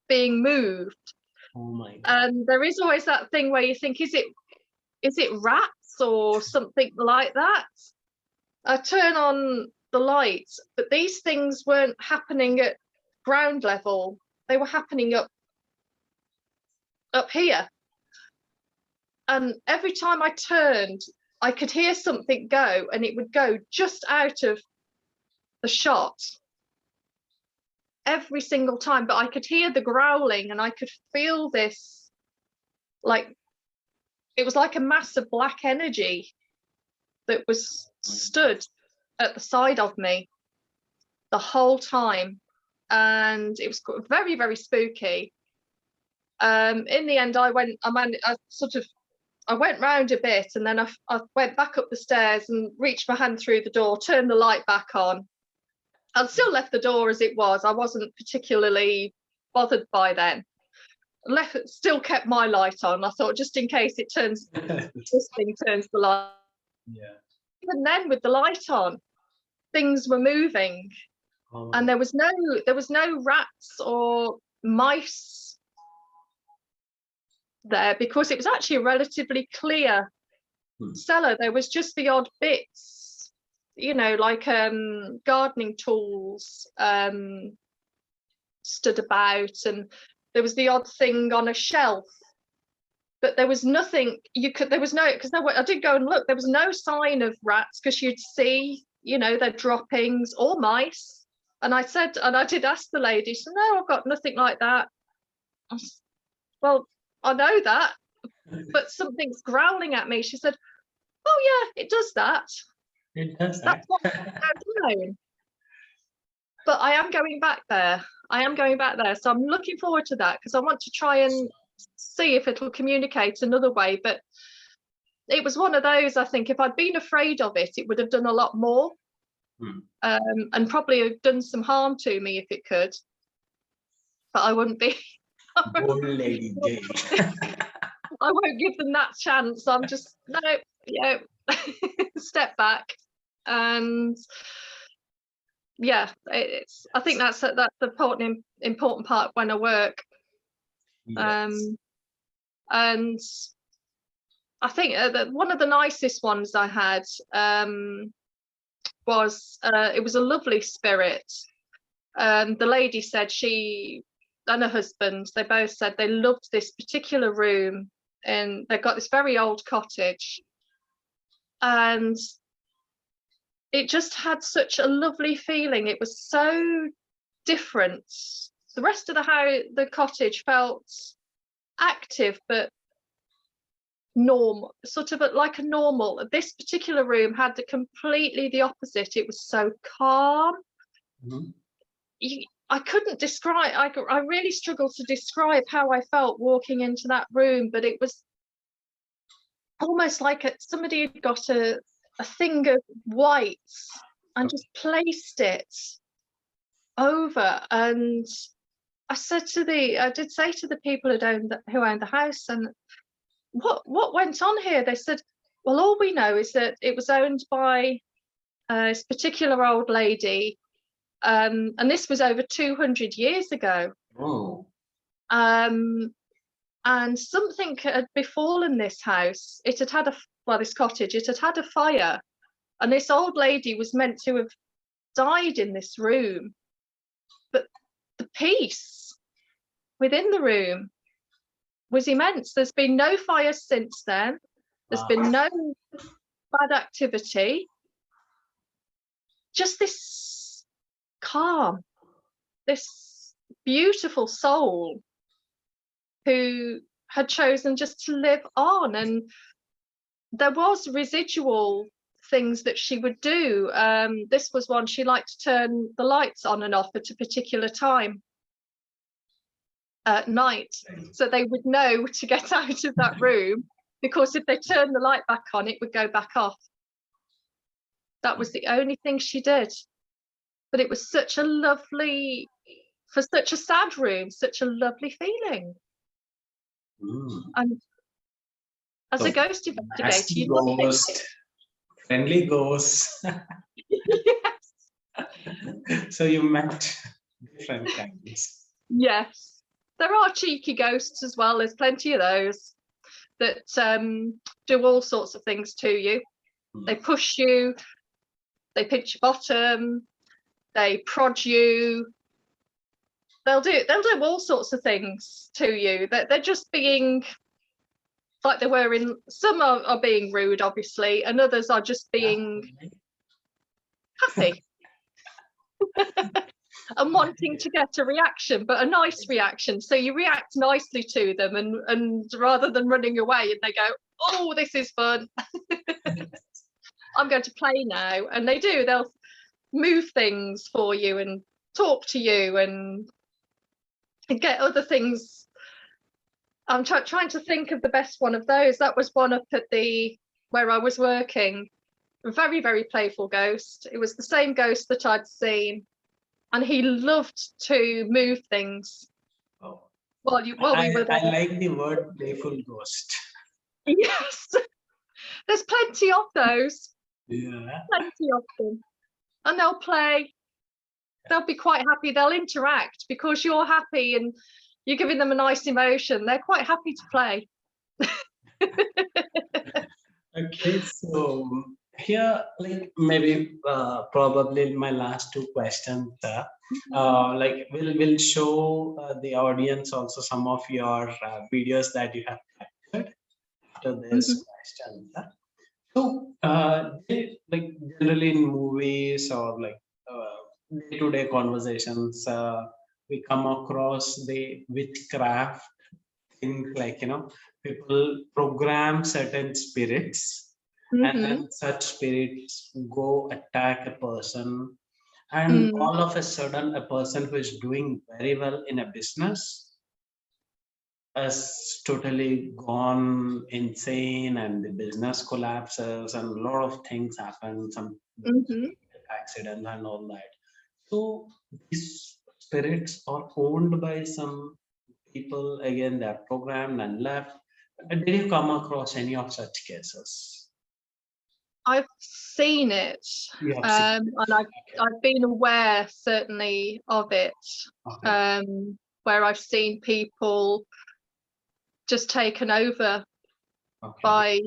being moved. Oh my God. And there is always that thing where you think, is it rats or something like that? I turn on the lights, but these things weren't happening at ground level. they were happening up here. And every time I turned, I could hear something go, and it would go just out of the shot every single time. But I could hear the growling, and I could feel this, like, it was like a mass of black energy that was stood at the side of me the whole time. And it was very, very spooky. In the end, I went round a bit, and then I went back up the stairs and reached my hand through the door, turned the light back on. I'd still left the door as it was. I wasn't particularly bothered by then. Still kept my light on. I thought, just in case this thing turns the light. Yeah. Even then, with the light on, things were moving, and there was no rats or mice there, because it was actually a relatively clear cellar. There was just the odd bits, like gardening tools stood about, and there was the odd thing on a shelf, but there was nothing I did go and look. There was no sign of rats, because you'd see, their droppings, or mice. And I did ask the lady. She said, no, I've got nothing like that. I said, well, I know that, but something's growling at me. She said, oh yeah, it does that. It does That's what I've known. But I am going back there. So I'm looking forward to that, because I want to try and see if it'll communicate another way. But it was one of those, I think, if I'd been afraid of it, it would have done a lot more. And probably have done some harm to me if it could. But I wouldn't be. Old lady Jane. I won't give them that chance. I'm just step back. And yeah, I think that's the important part when I work. Yes. And I think that one of the nicest ones I had was it was a lovely spirit. The lady said she and her husband, they both said they loved this particular room, and they've got this very old cottage, and it just had such a lovely feeling. It was so different. The rest of the cottage felt active, but normal, sort of like a normal. This particular room had completely the opposite. It was so calm. I couldn't describe. I really struggled to describe how I felt walking into that room, but it was almost like somebody had got a thing of whites and just placed it over. And I did say to the people who owned the house, and what went on here? They said, well, all we know is that it was owned by this particular old lady, and this was over 200 years ago. Oh. And something had befallen this house. It had had this cottage, it had had a fire, and this old lady was meant to have died in this room. But the peace within the room was immense. There's been no fire since then. There's been no bad activity. Just this calm, this beautiful soul who had chosen just to live on. And there was residual things that she would do. This was one, she liked to turn the lights on and off at a particular time at night, so they would know to get out of that room, because if they turned the light back on, it would go back off. That was the only thing she did. But it was such a lovely, for such a sad room, such a lovely feeling. And as a ghost investigator, friendly ghost. Yes. So you met different kinds. Yes. There are cheeky ghosts as well. There's plenty of those that do all sorts of things to you. They push you, they pinch your bottom, they prod you, they'll do all sorts of things to you. They're just being like they were in. Some are being rude, obviously, and others are just being happy and wanting to get a reaction, but a nice reaction. So you react nicely to them, and rather than running away, and they go, "Oh, this is fun. I'm going to play now," and they do. They'll move things for you and talk to you and get other things. I'm trying to think of the best one of those. That was one up at where I was working. A very, very playful ghost. It was the same ghost that I'd seen, and he loved to move things. Oh. While we were there. I like the word playful ghost. Yes, there's plenty of those. Yeah. Plenty of them. And they'll play. They'll be quite happy. They'll interact because you're happy and you're giving them a nice emotion. They're quite happy to play. Okay, so here, like maybe probably my last two questions, like we'll show the audience also some of your videos that you have captured after this question. So, like generally in movies or like day-to-day conversations, we come across the witchcraft things, like people program certain spirits, and then such spirits go attack a person, and all of a sudden, a person who is doing very well in a business has totally gone insane, and the business collapses and a lot of things happen, some accidents and all that. So these spirits are owned by some people, again they're programmed and left. Did you come across any of such cases? I've seen it, You have seen. and I've been aware certainly of it, Okay. where I've seen people just taken over Okay. by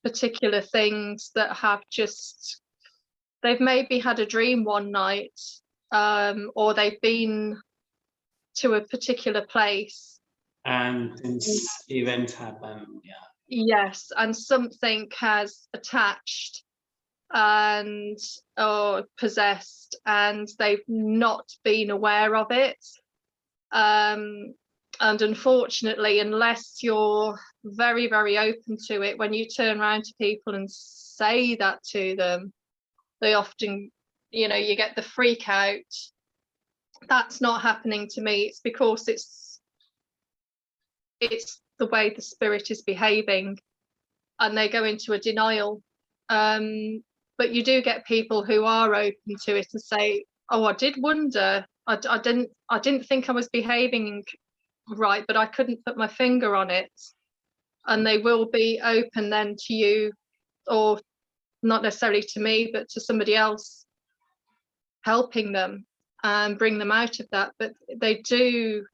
particular things that have just, they've maybe had a dream one night, or they've been to a particular place And since events happen, yeah. yes, and something has attached and or possessed, and they've not been aware of it, and unfortunately, unless you're very, very open to it, when you turn around to people and say that to them, they often, you get the freak out. That's not happening to me. It's because it's the way the spirit is behaving, and they go into a denial. But you do get people who are open to it and say, "Oh, I did wonder. I didn't think I was behaving right, but I couldn't put my finger on it." And they will be open then to you, or not necessarily to me, but to somebody else, helping them and bring them out of that. But they do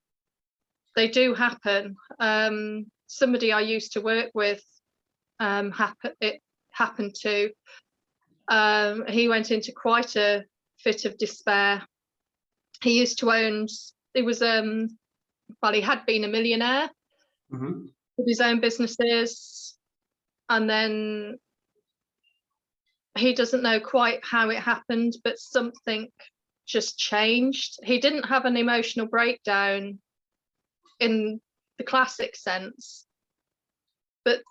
happen. Somebody I used to work with, it happened to. He went into quite a fit of despair. He used to own. He was well, he had been a millionaire with his own businesses, and then he doesn't know quite how it happened, but something just changed. He didn't have an emotional breakdown in the classic sense, but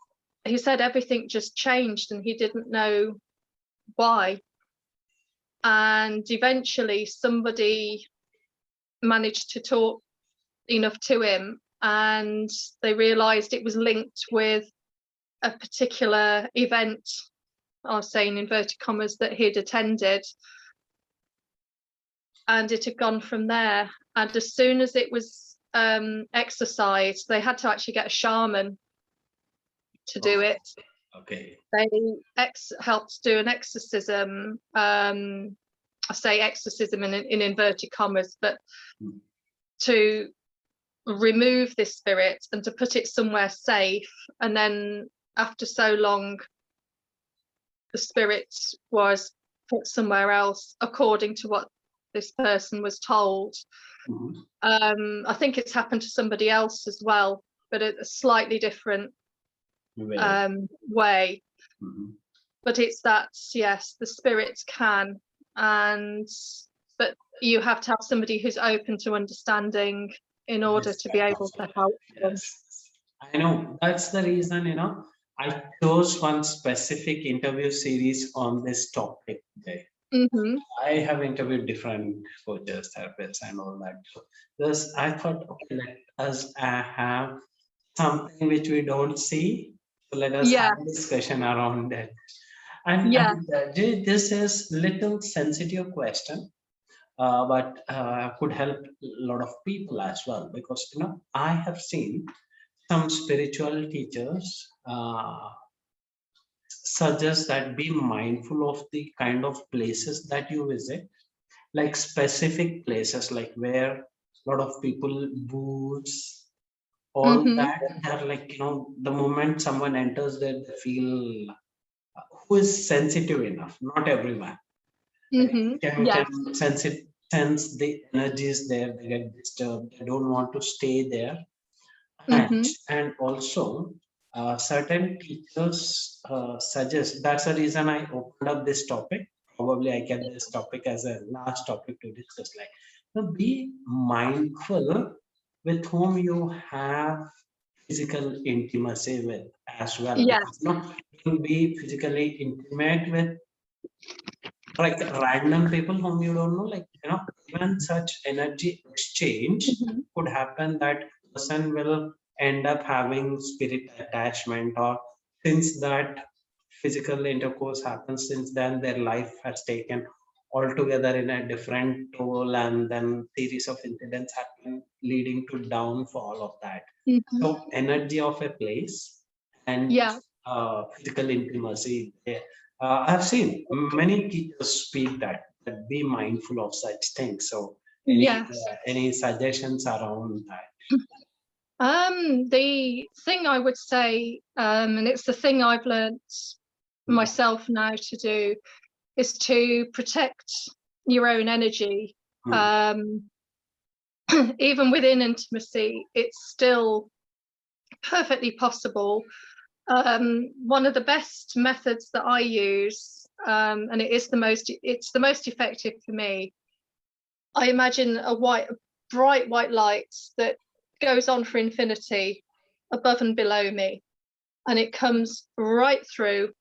he said everything just changed and he didn't know why. And eventually somebody managed to talk enough to him, and they realized it was linked with a particular event, I'll say in inverted commas, that he'd attended, and it had gone from there. And as soon as it was exorcised, they had to actually get a shaman to do it. Okay. They helped do an exorcism. I say exorcism in inverted commas, but to remove this spirit and to put it somewhere safe. And then after so long, the spirit was put somewhere else according to what this person was told. Mhm. I think it's happened to somebody else as well, but a slightly different Way. way. Mhm. But it's that, yes, the spirits can, but you have to have somebody who's open to understanding in order This to be kind of able to help them. yes. I know that's the reason, I chose one specific interview series on this topic today. Mm-hmm. I have interviewed different coaches, therapists, and all that. So this, I thought, okay, let us have something which we don't see. So let us have Yeah, a discussion around it. And yeah, this is little sensitive question, but could help a lot of people as well, because I have seen some spiritual teachers suggest that be mindful of the kind of places that you visit, like specific places like where a lot of people booze, all mm-hmm, that. They're like, the moment someone enters there, they feel who is sensitive enough. Not everyone. Like, mm-hmm, yes, can sense the energy is there. They get disturbed. They don't want to stay there. And mm-hmm, and also, certain teachers suggest. That's the reason I opened up this topic. Probably I get this topic as a last topic to discuss. Like, be mindful with whom you have physical intimacy with as well, because yes, don't be physically intimate with like random people whom you don't know. Like, even such energy exchange mm-hmm, could happen that person will end up having spirit attachment, or since that physical intercourse happens, since then their life has taken altogether in a different toll, and then series of incidents happen leading to downfall of that. mm-hmm, So energy of a place and yeah, physical intimacy. I've seen many teachers speak that be mindful of such things. So yes. any suggestions around that? The thing I would say, and it's the thing I've learnt Mhm. myself now to do, is to protect your own energy. Mhm. Um, even within intimacy, it's still perfectly possible. One of the best methods that I use, and it's the most effective for me. I imagine bright white light that goes on for infinity above and below me, and it comes right through,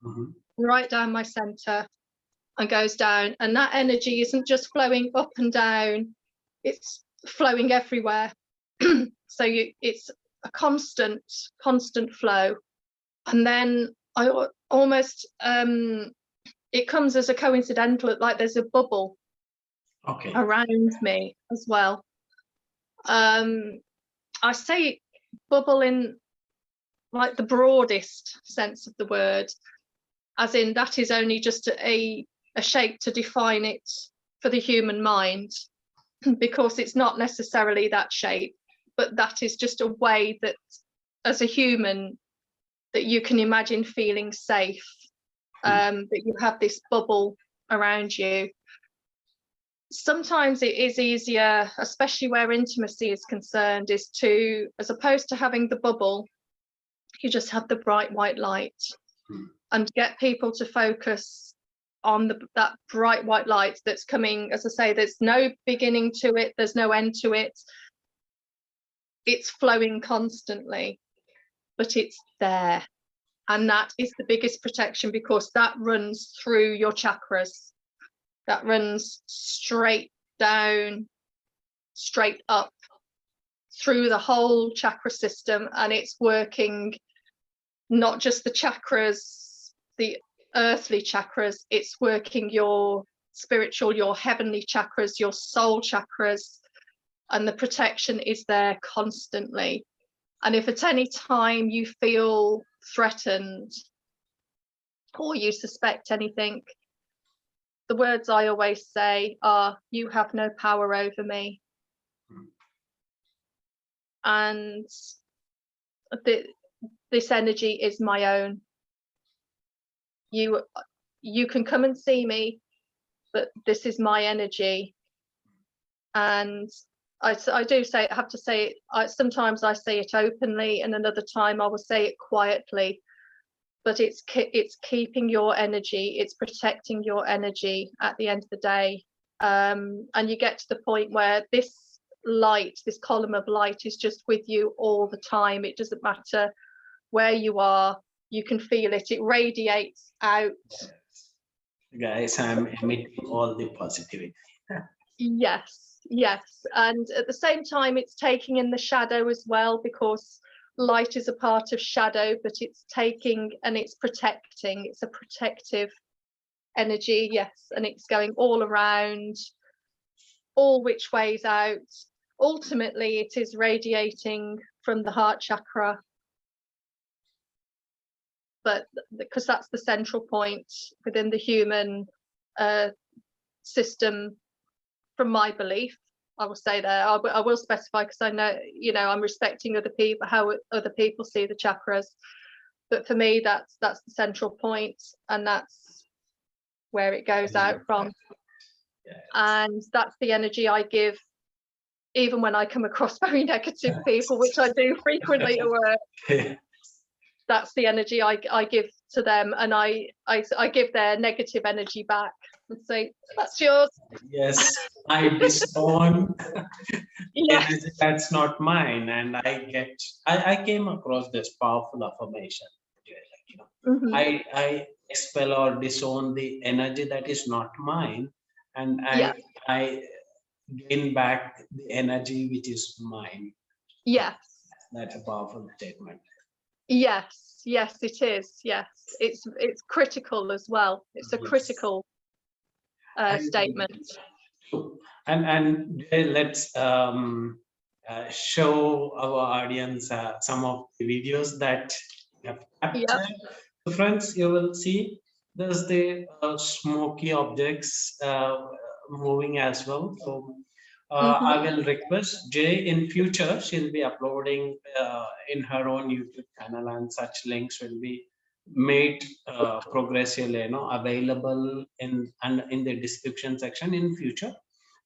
Mhm. right down my center, and goes down. And that energy isn't just flowing up and down; it's flowing everywhere. So it's a constant flow. And then I almost it comes as a coincidental, like there's a bubble Okay. around me as well. um I say bubble in like the broadest sense of the word, as in that is only just a shape to define it for the human mind, because it's not necessarily that shape, but that is just a way that as a human that you can imagine feeling safe, Hmm. that you have this bubble around you. Sometimes it is easier, especially where intimacy is concerned, is to, as opposed to having the bubble, you just have the bright white light Hmm. and get people to focus on that bright white light that's coming. As I say, there's no beginning to it, there's no end to it. It's flowing constantly, but it's there. And that is the biggest protection, because that runs through your chakras. That runs straight down, straight up through the whole chakra system, and it's working not just the chakras, the earthly chakras, it's working your spiritual, your heavenly chakras, your soul chakras, and the protection is there constantly. And if at any time you feel threatened or you suspect anything, the words I always say are, "You have no power over me." And this energy is my own. You can come and see me, but this is my energy. And I do say, I have to say it, sometimes I say it openly, and another time I will say it quietly, but it's keeping your energy, it's protecting your energy at the end of the day. And you get to the point where this light, this column of light, is just with you all the time. It doesn't matter where you are, you can feel it, it radiates out. Guys, I'm emitting all the positivity. Yes, yes. And at the same time, it's taking in the shadow as well, because light is a part of shadow, but it's taking and it's protecting. It's a protective energy, yes, and it's going all around, all which ways out. Ultimately, it is radiating from the heart chakra, but because that's the central point within the human system, from my belief. I will say there, I will specify, because I know, you know, I'm respecting other people, how other people see the chakras, but for me, that's the central point, and that's where it goes out from. And that's the energy I give, even when I come across very negative people, which I do frequently at work. That's the energy I give to them, and I give their negative energy back and say, that's yours. Yes, I disown Yes. energy that's not mine, and I came across this powerful affirmation. Like, you know, Mhm. I expel or disown the energy that is not mine, and Yeah. I gain back the energy which is mine. Yes. That's a powerful statement. Yes, yes, it is. Yes, it's critical as well. It's a Yes. critical statement. And let's show our audience some of the videos that we have captured. Yep. So friends, you will see there's the smoky objects moving as well. So I will request Jay in future, she'll be uploading in her own YouTube channel, and such links will be made progressively, you know, available in the description section in future.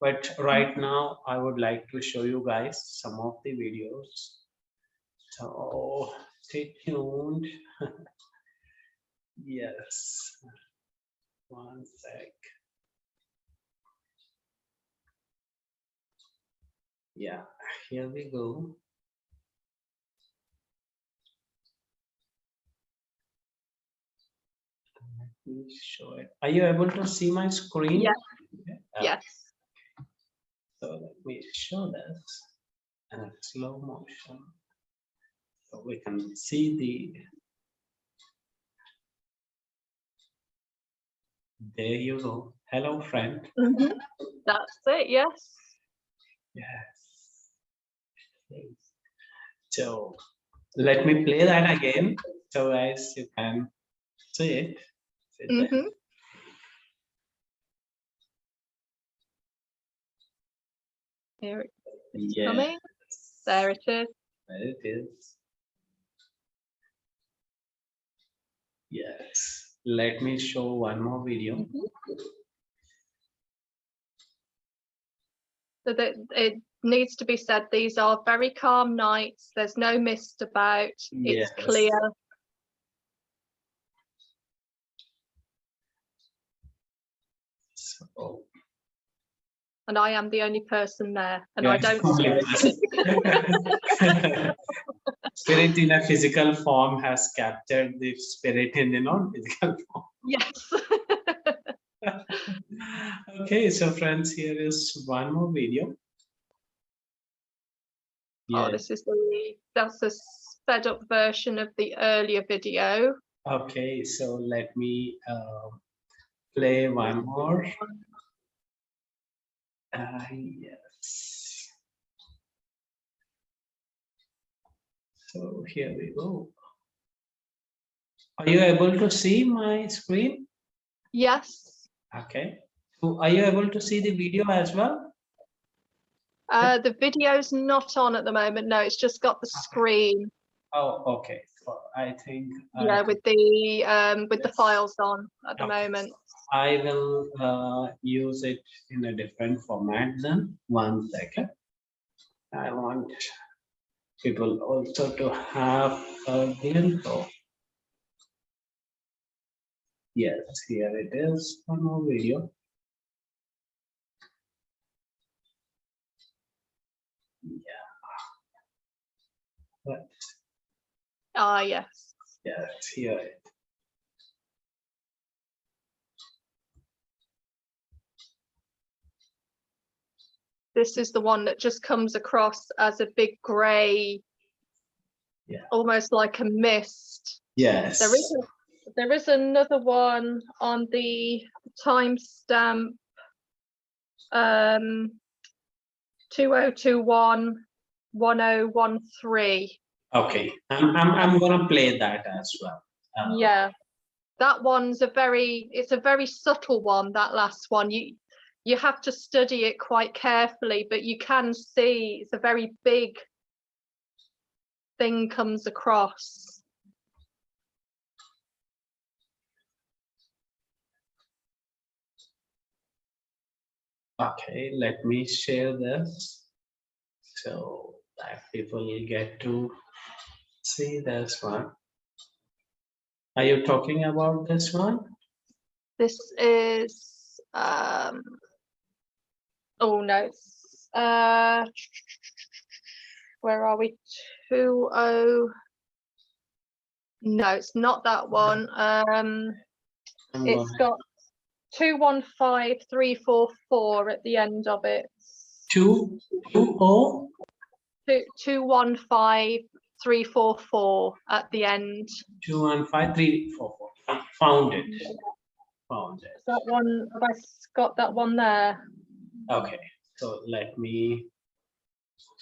But right now, I would like to show you guys some of the videos. So stay tuned. Yes. One sec. Yeah, here we go. Let me show it. Are you able to see my screen? Yeah. Okay. Yes. So let me show this in slow motion, so we can see the. There you go. Hello, friend. That's it. Yes. Yes. So let me play that again, so guys you can see it. Here it's Yes. coming. There it is. There it is. Yes. Let me show one more video. So that it needs to be said, these are very calm nights. There's no mist about. Yes. It's clear. So, And I am the only person there, and yeah. I don't smoke. Spirit in a physical form has captured the spirit in a non-physical form. Yes. Okay, so friends, here is one more video. Oh, this is that's a sped up version of the earlier video. Okay, so let me play one more. Yes. So here we go. Are you able to see my screen? Yes. Okay. So are you able to see the video as well? The video's not on at the moment. No, it's just got the screen. Oh, okay. So I think Yeah, with the files on at the okay. moment. I will use it in a different format then. 1 second. I want people also to have a glimpse of. Yes, here it is. One more video. Yeah, but Ah, yes. yes, here it. This is the one that just comes across as a big grey, Yeah. almost like a mist. Yes. There is another one on the timestamp 2021 1013. Okay. I'm gonna play that as well. Yeah, that one's it's a very subtle one, that last one. You have to study it quite carefully, but you can see it's a very big thing comes across. Okay, let me share this so that people will get to see this one. Are you talking about this one? This is oh no, it's where are we? 20. No, it's not that one. It's got 215344 at the end of it. 215344 at the end. 215344. Found it. Found it. Is that one? Have I got that one there? Okay, so let me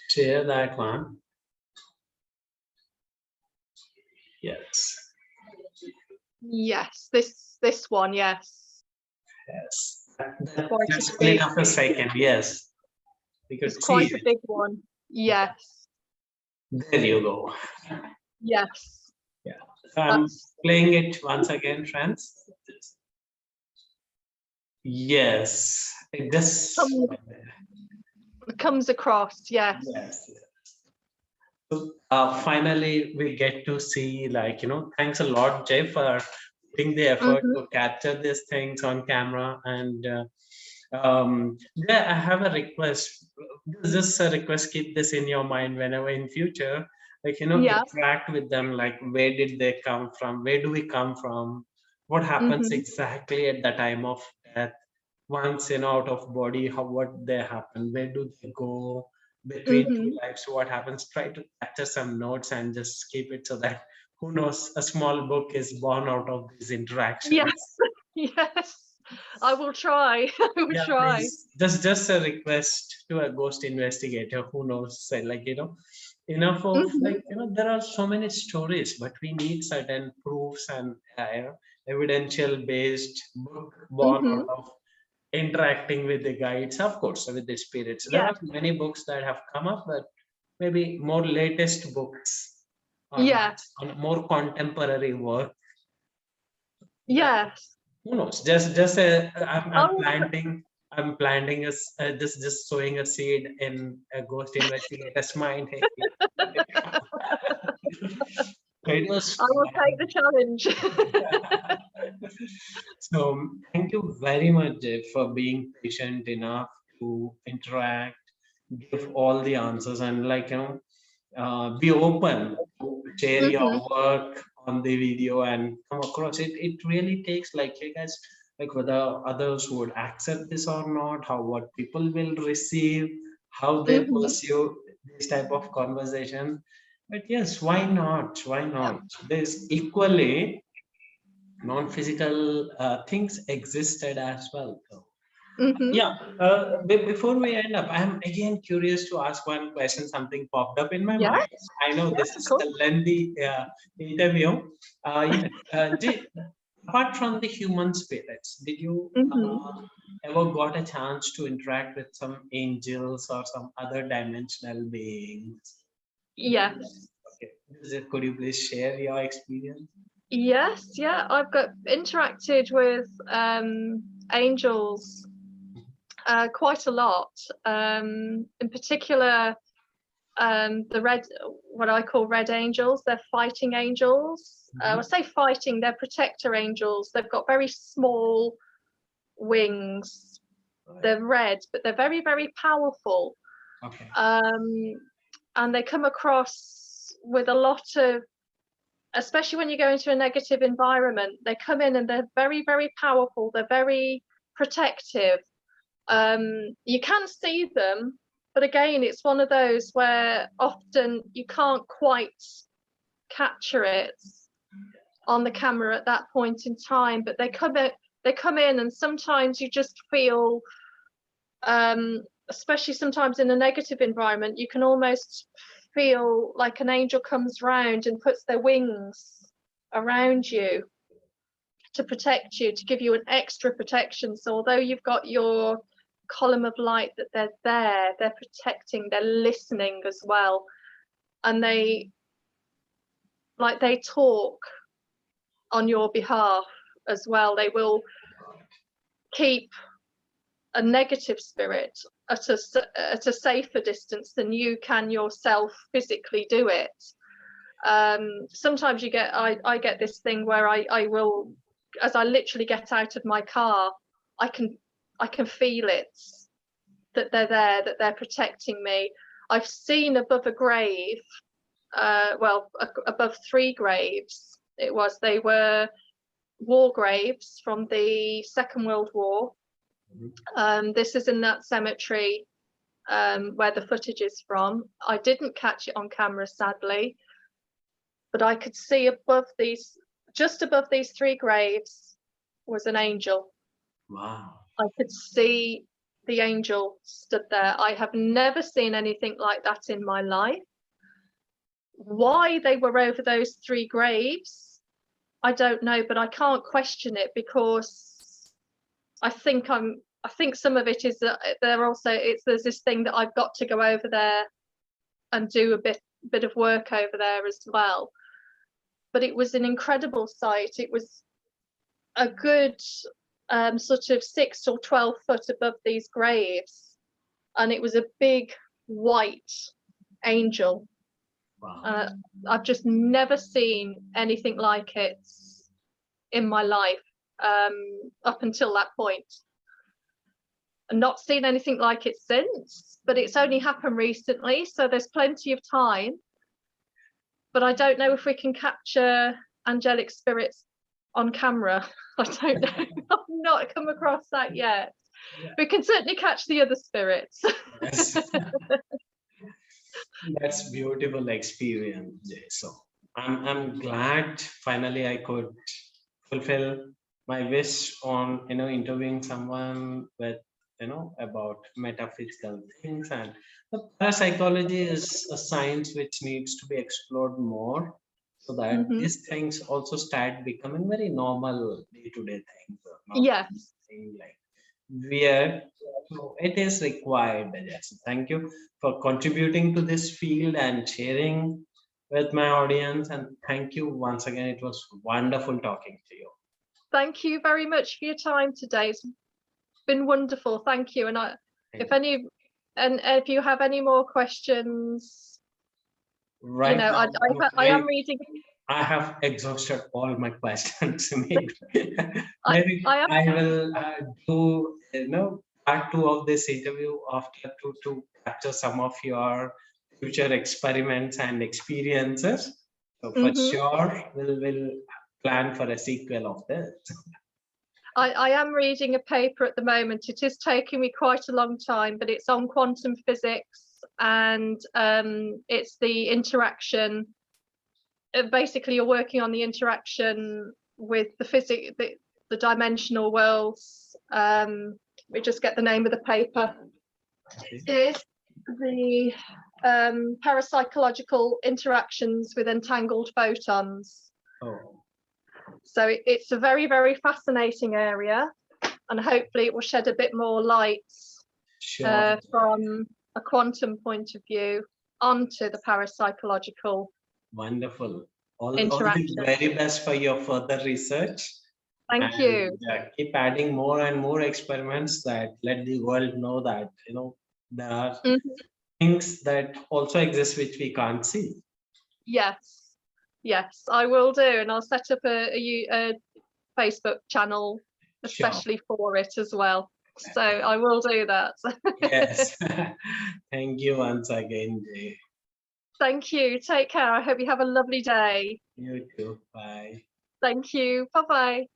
share that one. Yes. Yes, this one, yes. Yes. Just wait a second. Yes. It's quite a big one. Yes. There you go. Yes. Yeah. So I'm playing it once again, friends. Yes. It just comes across. Yes. Yes. So finally, we get to see, like, thanks a lot, Jay, for putting the effort to capture these things on camera. And yeah, I have a request. Just a request, keep this in your mind whenever in future, like, interact with them, like, where did they come from? Where do we come from? What happens exactly at the time of death? Once out of body, what they happen? Where do they go? Between two lives, what happens? Try to capture some notes and just keep it so that who knows, a small book is born out of these interactions. Yes. Yes, I will try. I will try. Please. Just a request to a ghost investigator. Who knows? Like, enough of, like, there are so many stories, but we need certain proofs and evidential based book born out of interacting with the guides, of course, with the spirits. There are many books that have come up, but maybe more latest books on more contemporary work. Yes. Who knows? I'm planting just sowing a seed in a ghost investigator's mind. It was I will take the challenge. So thank you very much, Jeff, for being patient enough to interact, give all the answers, and, like, be open to share your work on the video and come across it. It really takes, like, you guys, like, whether others would accept this or not, how what people will receive, how they pursue this type of conversation. But yes, why not? Why not? There's equally non-physical things existed as well. So, yeah. Before we end up, I'm again curious to ask one question. Something popped up in my mind. I know this is a lengthy interview. Apart from the human spirits, did you ever got a chance to interact with some angels or some other dimensional beings? Yes. Okay. Could you please share your experience? Yes, yeah, I've got interacted with angels quite a lot. In particular, the red, what I call red angels, they're fighting angels. I say fighting, they're protector angels. They've got very small wings. They're red, but they're very, very powerful. Okay. And they come across with a lot of, especially when you go into a negative environment, they come in and they're very, very powerful. They're very protective. You can see them, but again, it's one of those where often you can't quite capture it on the camera at that point in time. But they come in, and sometimes you just feel, especially sometimes in a negative environment, you can almost feel like an angel comes round and puts their wings around you to protect you, to give you an extra protection. So although you've got your column of light, that they're protecting, they're listening as well, and they talk on your behalf as well. They will keep a negative spirit at a safer distance than you can yourself physically do it. Sometimes I get this thing where I will, as I literally get out of my car, I can feel it, that they're there, that they're protecting me. I've seen above a grave, above 3 graves. They were war graves from the Second World War. This is in that cemetery where the footage is from. I didn't catch it on camera, sadly, but I could see just above these 3 graves was an angel. Wow. I could see the angel stood there. I have never seen anything like that in my life. Why they were over those 3 graves, I don't know, but I can't question it, because I think some of it is that there's this thing that I've got to go over there and do a bit of work over there as well. But it was an incredible sight. It was a good sort of 6 or 12 foot above these graves, and it was a big white angel. Wow. I've just never seen anything like it in my life up until that point. And not seen anything like it since, but it's only happened recently, so there's plenty of time. But I don't know if we can capture angelic spirits on camera. I don't know. I've not come across that yet. Yeah. We can certainly catch the other spirits. Yes. That's beautiful experience, Jay. So I'm glad finally I could fulfill my wish on interviewing someone with about metaphysical things. And the parapsychology is a science which needs to be explored more, so that these things also start becoming very normal day-to-day things. Yes. Like weird. So it is required. Yes. Thank you for contributing to this field and sharing with my audience. And thank you once again. It was wonderful talking to you. Thank you very much for your time today. It's been wonderful. Thank you. And if you have any more questions, right now, I am reading. I have exhausted all my questions. Maybe I will do part 2 of this interview after to capture some of your future experiments and experiences. So for sure, we'll plan for a sequel of this. I am reading a paper at the moment. It is taking me quite a long time, but it's on quantum physics, and it's the interaction. Basically, you're working on the interaction with the dimensional worlds. We just get the name of the paper. It's the parapsychological interactions with entangled photons. Oh. So it's a very, very fascinating area, and hopefully it will shed a bit more light from a quantum point of view onto the parapsychological Wonderful. All the interaction. very best for your further research, Thank you. and keep adding more and more experiments that let the world know that, there are Mhm. things that also exist which we can't see. Yes, yes, I will do, and I'll set up a Facebook channel Sure. especially for it as well. So I will do that. Yes. Thank you once again, Jay. Thank you. Take care. I hope you have a lovely day. You too. Bye. Thank you. Bye bye.